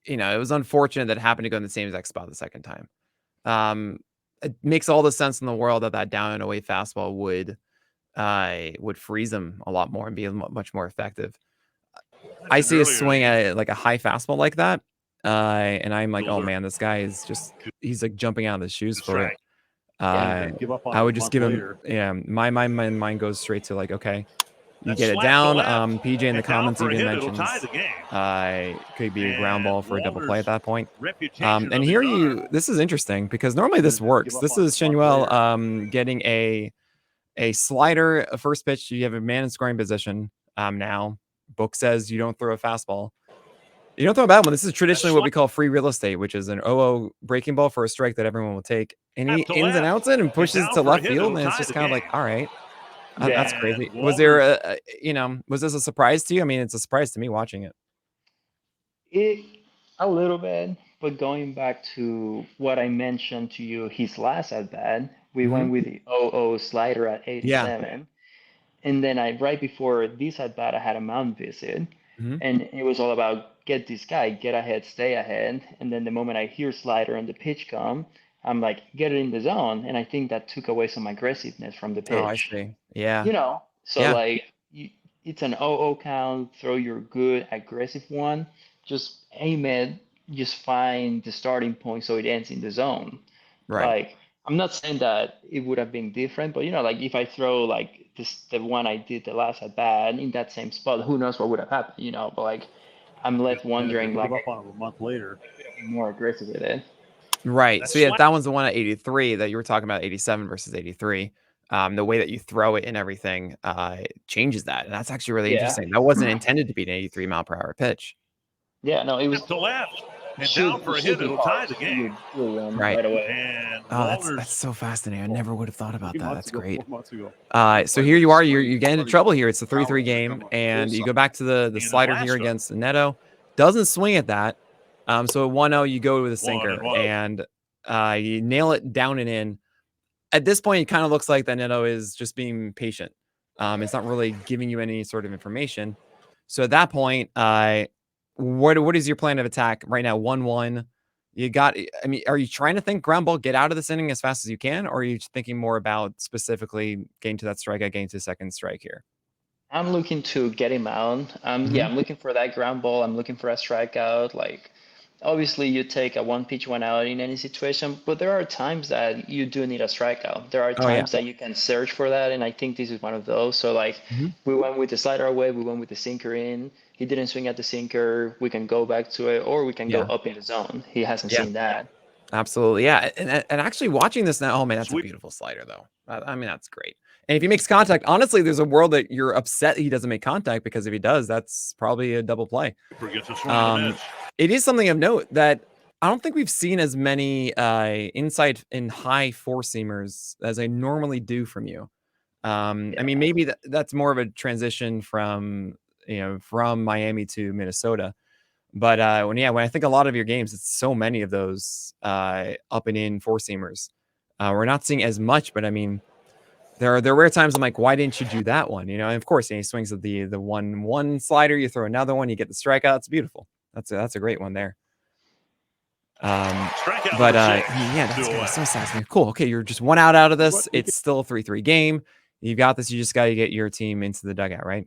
it was unfortunate that it happened to go in the same exact spot the second time. It makes all the sense in the world that down and away fastball would freeze him a lot more and be much more effective. I see a swing at like a high fastball like that, and I'm like, oh man, this guy he's like jumping out of his shoes for it. I would just give him, my mind goes straight to like, okay, you get it down. PJ in the comments even mentions could be a ground ball for a double play at that point. And here this is interesting because normally this works. This is Shenuel getting a slider, a first pitch. You have a man in scoring position. Now book says you don't throw a fastball. You don't throw a bad one. This is traditionally what we call free real estate, which is an 0-0 breaking ball for a strike that everyone will take. And he ins and outs it and pushes to left field, and it's just kind of like, all right, that's crazy. Was there was this a surprise to you? I mean, it's a surprise to me watching it.
A little bit, but going back to what I mentioned to you, his last at bat, we went with the 0-0 slider at 87. Yeah. And then right before this at bat, I had a mound visit, and it was all about get this guy, get ahead, stay ahead. And then the moment I hear slider and the pitch come, I'm like, get it in the zone. And I think that took away some aggressiveness from the pitch.
Oh, I see. Yeah.
Like it's an 0-0 count, throw your good aggressive one, just aim it, just find the starting point so it ends in the zone. Right. Like, I'm not saying that it would have been different, but like if I throw like the one I did the last at bat in that same spot, who knows what would have happened, But like I'm left wondering, like,
up on it a month later,
more aggressive with it.
Right.
That's
So yeah,
slight.
that one's the one at 83 that you were talking about, 87 versus 83. The way that you throw it and everything changes that. And that's actually really
Yeah.
interesting. That wasn't intended to be an 83-mile-per-hour pitch.
Yeah, no, it was
To left and
should,
down for
it
a
should
hit.
be
It'll
hard.
tie the
You
game.
do one
Right.
right away.
And
Oh, that's
Waller's
so fascinating. I never would have thought about that. That's great.
4 months ago.
So here you are. You get into trouble here. It's a 3-3 game, and you go back to the
his
slider
last
here
start.
against Neto. Doesn't swing at that. So at 1-0, you go with a sinker,
1-1.
and you nail it down and in. At this point, it kind of looks like that Neto is just being patient. It's not really giving you any sort of information. So at that point, what is your plan of attack right now? 1-1. You got. I mean, are you trying to think ground ball, get out of this inning as fast as you can, or are you thinking more about specifically getting to that strikeout, getting to second strike here?
I'm looking to get him out. Yeah, I'm looking for that ground ball. I'm looking for a strikeout. Like, obviously, you take a one pitch, one out in any situation, but there are times that you do need a strikeout. There are
Oh, yeah.
times that you can search for that, and I think this is one of those. So, like, we went with the slider away, we went with the sinker in. He didn't swing at the sinker. We can go back to it, or we can go
Yeah.
up in the zone. He hasn't
Yeah.
seen that.
Absolutely. Yeah. And actually watching this now, oh man, that's a beautiful slider though. I mean, that's great. And if he makes contact, honestly, there's a world that you're upset he doesn't make contact, because if he does, that's probably a double play.
Gets a swing and a miss.
It is something of note that I don't think we've seen as many inside and high four seamers as I normally do from you. I mean, maybe that's more of a transition from Miami to Minnesota. But when I think a lot of your games, it's so many of those up and in four seamers. We're not seeing as much, but I mean, there are rare times I'm like, why didn't you do that one? And of course, he swings at the 1-1 slider. You throw another one, you get the strikeout. It's beautiful. That's a great one there.
Strikeout
But
number 6.
yeah, that's good. So satisfying. Cool. Okay, you're just one out of this. It's still a 3-3 game. You got this. You just got to get your team into the dugout, right?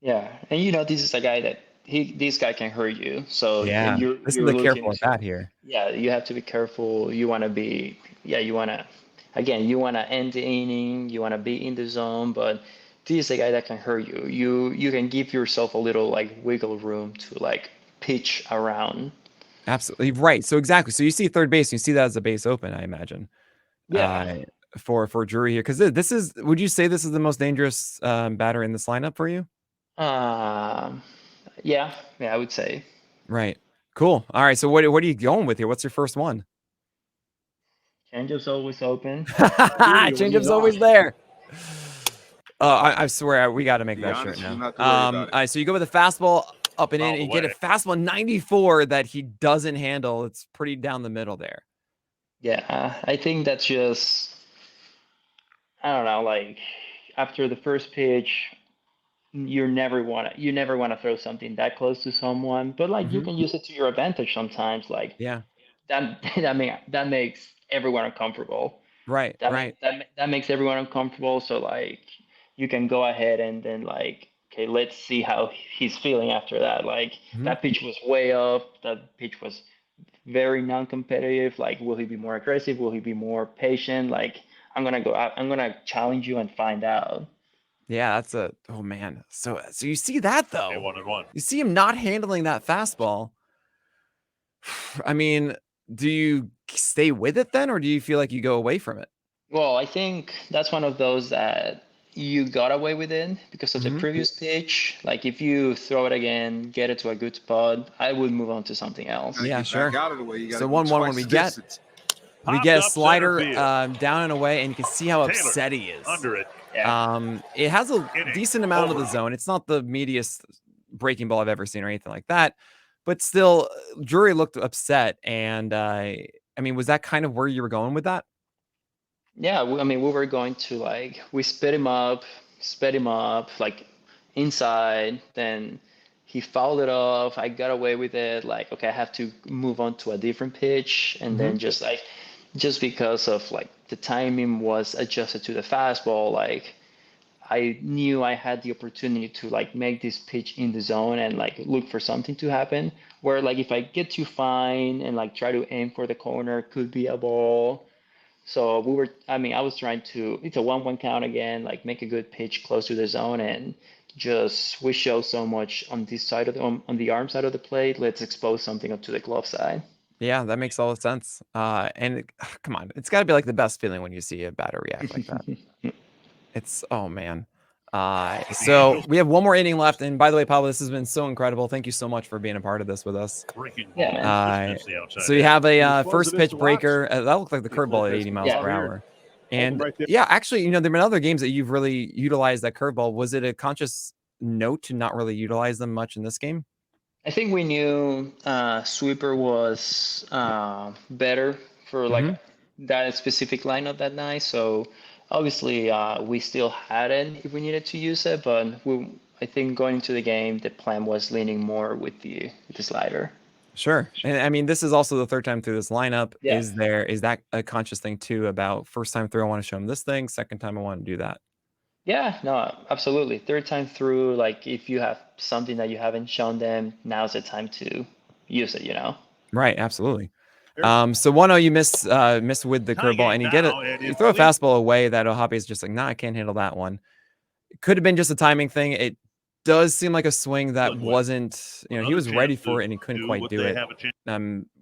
Yeah, and this is a guy that this guy can hurt you. So
Yeah,
you're
this
you're
is the
looking
careful at
to,
that here.
yeah, you have to be careful. You want to be, yeah, you want to, again, you want to end the inning. You want to be in the zone, but this is a guy that can hurt you. You can give yourself a little like wiggle room to like pitch around.
Absolutely right. So exactly. So you see third base, and you see that as a base open, I imagine.
Yeah.
For Drury here, because this is. Would you say this is the most dangerous batter in this lineup for you?
Yeah, I would say.
Right. Cool. All right. So what are you going with here? What's your first one?
Changeup's always open.
Changeup's always there. I swear we got to make
Be
that
honest,
shirt
you don't
now.
have to worry about it.
All right, so you go with a fastball up and in,
Foul
and you get a
away.
fastball 94 that he doesn't handle. It's pretty down the middle there.
Yeah, I think that's just, I don't know, like after the first pitch, you never want to throw something that close to someone, but like you can use it to your advantage sometimes. Like
Yeah.
that makes everyone uncomfortable.
Right. Right.
That makes everyone uncomfortable. So like you can go ahead and then like, okay, let's see how he's feeling after that. Like that pitch was way up. That pitch was very non-competitive. Like, will he be more aggressive? Will he be more patient? Like, I'm gonna challenge you and find out.
Yeah, oh man. So you see that though.
1-1.
You see him not handling that fastball. I mean, do you stay with it then, or do you feel like you go away from it?
Well, I think that's one of those that you got away with it because of the previous pitch. Like, if you throw it again, get it to a good spot, I would move on to something else.
Gotta
Yeah,
get
sure.
back out of the way. You gotta
So
go
1-1 when
twice
we
the
get
distance.
we
Popped
get a
up
slider
center field.
down and away, and you can see how
Taylor,
upset he is.
Under it.
Yeah.
It has a
Inning
decent amount of the
over.
zone. It's not the meatiest breaking ball I've ever seen or anything like that, but still, Drury looked upset. And I mean, was that kind of where you were going with that?
Yeah, I mean, we were going to like we sped him up, like inside. Then he fouled it off. I got away with it. Like, okay, I have to move on to a different pitch, and then just because of like the timing was adjusted to the fastball, like I knew I had the opportunity to like make this pitch in the zone and like look for something to happen. Where like if I get too fine and like try to aim for the corner, could be a ball. So I was trying to, it's a 1-1 count again, like make a good pitch close to the zone, and just, we show so much on this side on the arm side of the plate. Let's expose something up to the glove side.
Yeah, that makes all the sense. And come on, it's got to be like the best feeling when you see a batter react like that. It's oh man. So we have one more inning left, and by the way, Pablo, this has been so incredible. Thank you so much for being a part of this with us.
Breaking
Yeah,
ball.
man.
Just missed the outside
So you
edge.
have a
As close
first
as it is
pitch
to watch.
breaker. That looked like the curveball at 80 miles
Yeah.
per hour.
Hold
And
him right there.
yeah, actually, you know, there've been other games that you've really utilized that curveball. Was it a conscious note to not really utilize them much in this game?
I think we knew sweeper was better for like that specific lineup that night. So obviously we still had it if we needed to use it, but I think going into the game, the plan was leaning more with the slider.
Sure. And I mean, this is also the third time through this lineup.
Yeah.
Is that a conscious thing too about first time through, I want to show him this thing, second time I want to do that?
Yeah, no, absolutely. Third time through, like if you have something that you haven't shown them, now's the time to use it, you know?
Right, absolutely. So 1-0 you miss with the curveball, and you throw a fastball away that Ohapi is just like, nah, I can't handle that one. It could have been just a timing thing. It does seem like a swing that wasn't, you know, he was ready for it and he couldn't quite do it.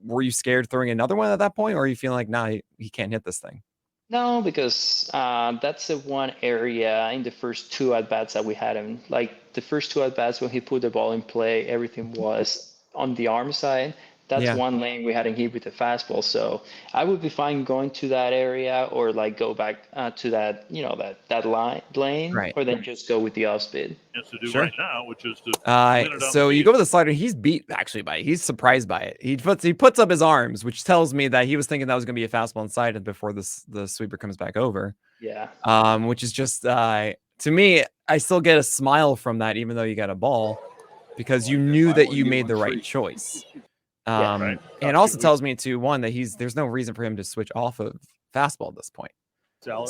Were you scared throwing another one at that point, or are you feeling like, nah, he can't hit this thing?
No, because that's the one area in the first two at-bats that we had him. Like the first two at-bats when he put the ball in play, everything was on the arm side. That's one lane we hadn't hit with the fastball. So I would be fine going to that area or like go back to that, you know, that lane, or then just go with the off speed.
Sure.
Right now, which is to
so you go with the slider. He's beat actually by it. He's surprised by it. He puts up his arms, which tells me that he was thinking that was going to be a fastball inside before the sweeper comes back over.
Yeah.
Which is just to me, I still get a smile from that, even though you got a ball, because you knew that you made the right choice. And also tells me too, one, that there's no reason for him to switch off of fastball at this point. So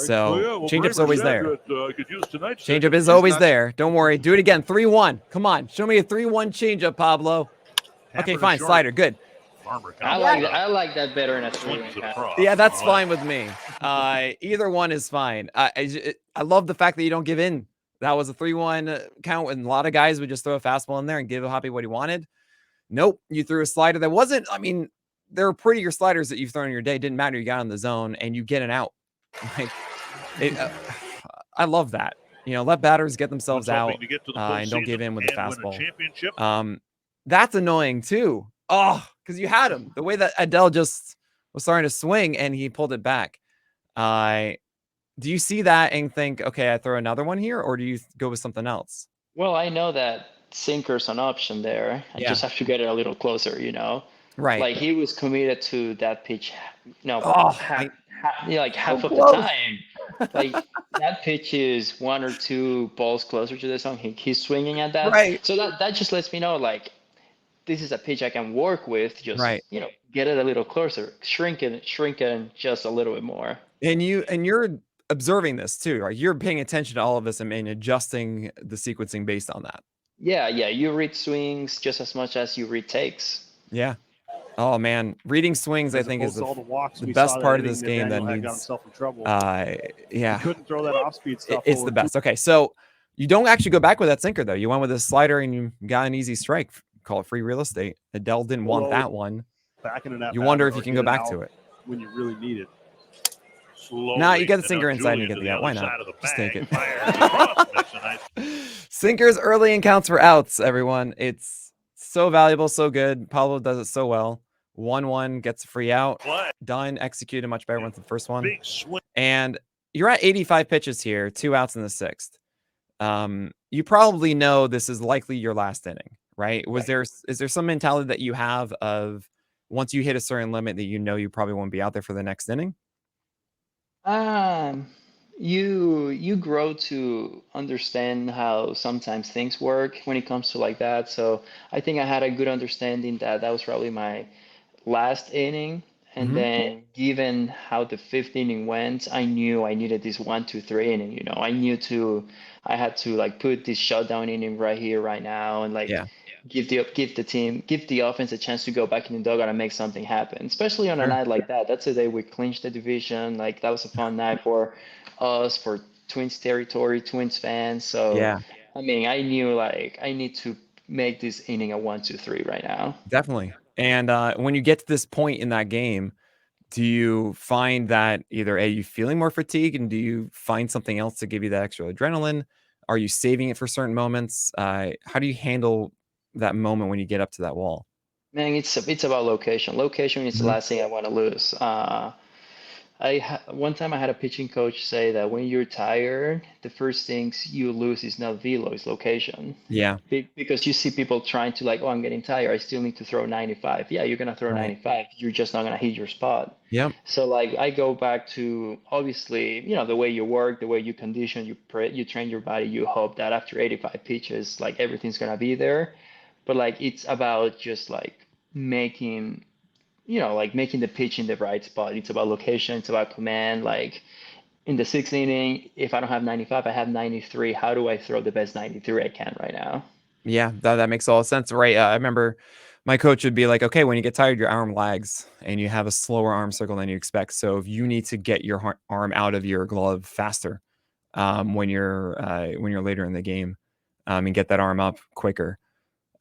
changeup's always there. Changeup is always there. Don't worry. Do it again. 3-1. Come on. Show me a 3-1 changeup, Pablo. Okay, fine. Slider. Good.
I like that better in a 3-1
Yeah, that's fine with me. Either one is fine. I love the fact that you don't give in. That was a 3-1 count, and a lot of guys would just throw a fastball in there and give Ohapi what he wanted. Nope. You threw a slider that wasn't, I mean, there are prettier sliders that you've thrown in your day. Didn't matter. You got on the zone and you get an out. Like, I love that. You know, let batters get themselves out and don't give in with the fastball. That's annoying too. Oh, because you had him. The way that Adele just was starting to swing and he pulled it back. Do you see that and think, okay, I throw another one here, or do you go with something else?
Well, I know that sinker's an option there. I just have to get it a little closer, you know?
Right.
Like he was committed to that pitch, half of the time. Like that pitch is 1 or 2 balls closer to the zone. He's swinging at that.
Right.
So that just lets me know, like, this is a pitch I can work with. Just, you know, get it a little closer, shrink it just a little bit more.
And you're observing this too, right? You're paying attention to all of this and adjusting the sequencing based on that.
Yeah. You read swings just as much as you read takes.
Yeah. Oh man, reading swings I think is the best part of this game that needs. Yeah.
Couldn't throw that off-speed stuff.
It's the best. Okay, so you don't actually go back with that sinker though. You went with a slider and you got an easy strike. Call it free real estate. Adele didn't want that one. You wonder if you can go back to it
when you really need it.
Nah, you get the sinker inside and you get the out. Why not? Just take it. Sinkers early and counts for outs, everyone. It's so valuable, so good. Pablo does it so well. 1-1 gets a free out. Done, executed much better than the first one. And you're at 85 pitches here, 2 outs in the 6th. You probably know this is likely your last inning, right? Is there some mentality that you have of once you hit a certain limit that you know you probably won't be out there for the next inning?
You grow to understand how sometimes things work when it comes to like that. So I think I had a good understanding that was probably my last inning. And then given how the 5th inning went, I knew I needed this 1, 2, 3 inning, you know, I had to like put this shutdown inning right here, right now. And like, give the offense a chance to go back in the dugout and make something happen, especially on a night like that. That's the day we clinched the division. Like that was a fun night for us, for Twins territory, Twins fans. So I mean, I knew like I need to make this inning a 1, 2, 3 right now.
Definitely. And when you get to this point in that game, do you find that either A, you feeling more fatigue, and do you find something else to give you that extra adrenaline? Are you saving it for certain moments? How do you handle that moment when you get up to that wall?
Man, it's about location. Location is the
Mhm.
last thing I want to lose. One time I had a pitching coach say that when you're tired, the first things you lose is not velo, it's location.
Yeah.
Because you see people trying to like, oh, I'm getting tired. I still need to throw 95. Yeah, you're gonna throw
Right.
95. You're just not gonna hit your spot.
Yep.
So like I go back to obviously, the way you work, the way you condition, you train your body. You hope that after 85 pitches, like everything's gonna be there. But like it's about just like making like making the pitch in the right spot. It's about location, it's about command. Like in the sixth inning, if I don't have 95, I have 93. How do I throw the best 93 I can right now?
Yeah, that makes all sense, right? I remember my coach would be like, "Okay, when you get tired, your arm lags, and you have a slower arm circle than you expect. So if you need to get your arm out of your glove faster, when you're later in the game, and get that arm up quicker,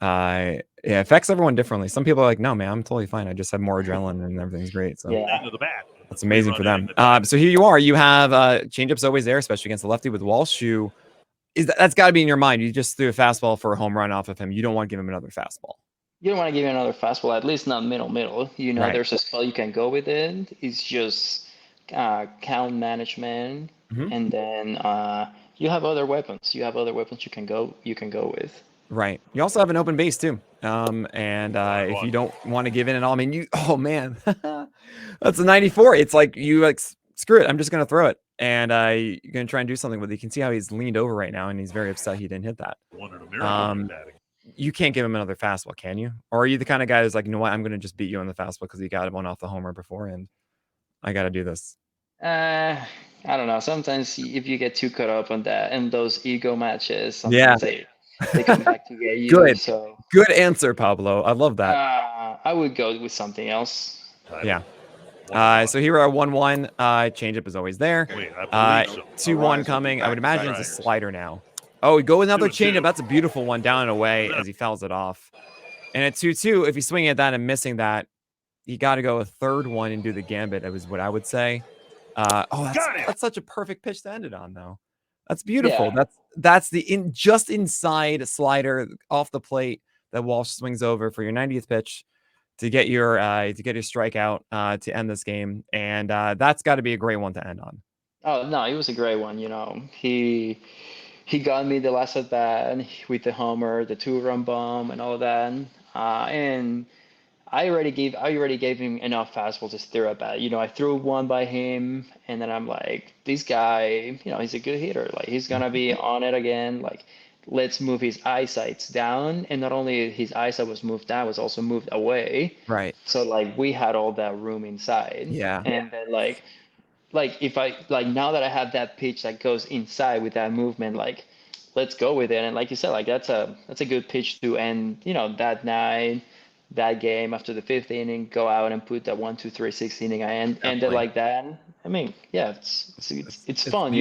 it affects everyone differently. Some people are like, "No, man, I'm totally fine. I just have more adrenaline and everything's great." So
Yeah.
Into the bat.
that's amazing for them. So here you are. You have changeups always there, especially against the lefty with Walsh. That's got to be in your mind. You just threw a fastball for a home run off of him. You don't want to give him another fastball.
You don't want to give him another fastball, at least not middle.
Right.
There's a spot you can go with it. It's just count management,
Mhm.
and then you have other weapons. You have other weapons you can go with.
Right. You also have an open base too. And if you don't want to give in at all, I mean, oh man, that's a 94. It's like you like screw it. I'm just gonna throw it, and you're gonna try and do something with it. You can see how he's leaned over right now, and he's very upset he didn't hit that. You can't give him another fastball, can you? Or are you the kind of guy who's like, you know what, I'm gonna just beat you on the fastball because he got one off the homer before, and I got to do this.
I don't know. Sometimes if you get too caught up on that and those ego matches, sometimes they come back to get you.
Good.
So
Good answer, Pablo. I love that.
I would go with something else.
Yeah. So here are 1-1. Changeup is always there. 2-1 coming. I would imagine it's a slider now. Oh, we go with another changeup. That's a beautiful one down and away as he fouls it off. And at 2-2, if he's swinging at that and missing that, you got to go a third one and do the gambit. That was what I would say. That's such a perfect pitch to end it on, though. That's beautiful.
Yeah.
That's the just inside slider off the plate that Walsh swings over for your 90th pitch to get your strikeout to end this game, and that's got to be a great one to end on.
Oh no, it was a great one. He got me the last at bat with the homer, the 2-run bomb, and all of that. And I already gave him enough fastballs to steer at bat. I threw one by him, and then I'm like, this guy, he's a good hitter. Like he's gonna be on it again. Like let's move his eyesight down, and not only his eyesight was moved down, was also moved away.
Right.
So like we had all that room inside.
Yeah.
And then like if I like now that I have that pitch that goes inside with that movement, like let's go with it. And like you said, like that's a good pitch to end, that night, that game after the fifth inning, go out and put that 1, 2, 3, sixth inning. I ended like that. I mean, yeah, it's fun.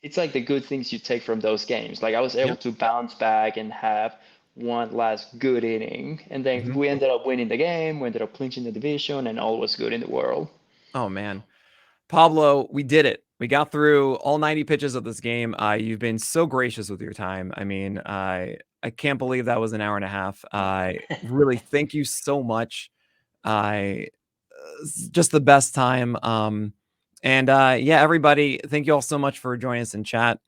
It's like the good things you take from those games. Like I was able to bounce back and have one last good inning, and then we ended up winning the game. We ended up clinching the division, and all was good in the world.
Oh man, Pablo, we did it. We got through all 90 pitches of this game. You've been so gracious with your time. I mean, I can't believe that was an hour and a half. I really thank you so much. Just the best time. And yeah, everybody, thank you all so much for joining us in chat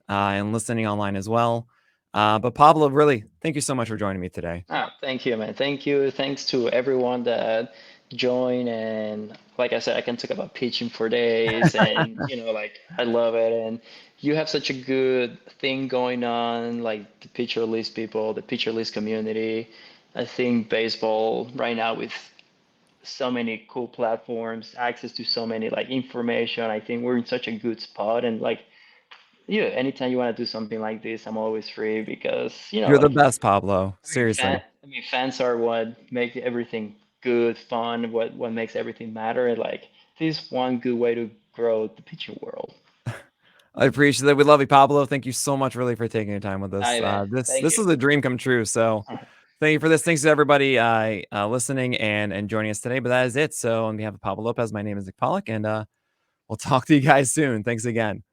and listening online as well. But Pablo, really, thank you so much for joining me today.
Thank you, man. Thank you. Thanks to everyone that joined. And like I said, I can talk about pitching for days, and like I love it. And you have such a good thing going on, like the pitcher list people, the pitcher list community. I think baseball right now with so many cool platforms, access to so many like information. I think we're in such a good spot, and like anytime you want to do something like this, I'm always free because
you're the best, Pablo. Seriously.
Fans are what make everything good, fun. What makes everything matter. And like this is one good way to grow the pitching world.
I appreciate that. We love you, Pablo. Thank you so much, really, for taking your time with us. This is a dream come true. So thank you for this. Thanks to everybody listening and joining us today. But that is it. So on behalf of Pablo Lopez, my name is Nick Pollock, and we'll talk to you guys soon. Thanks again.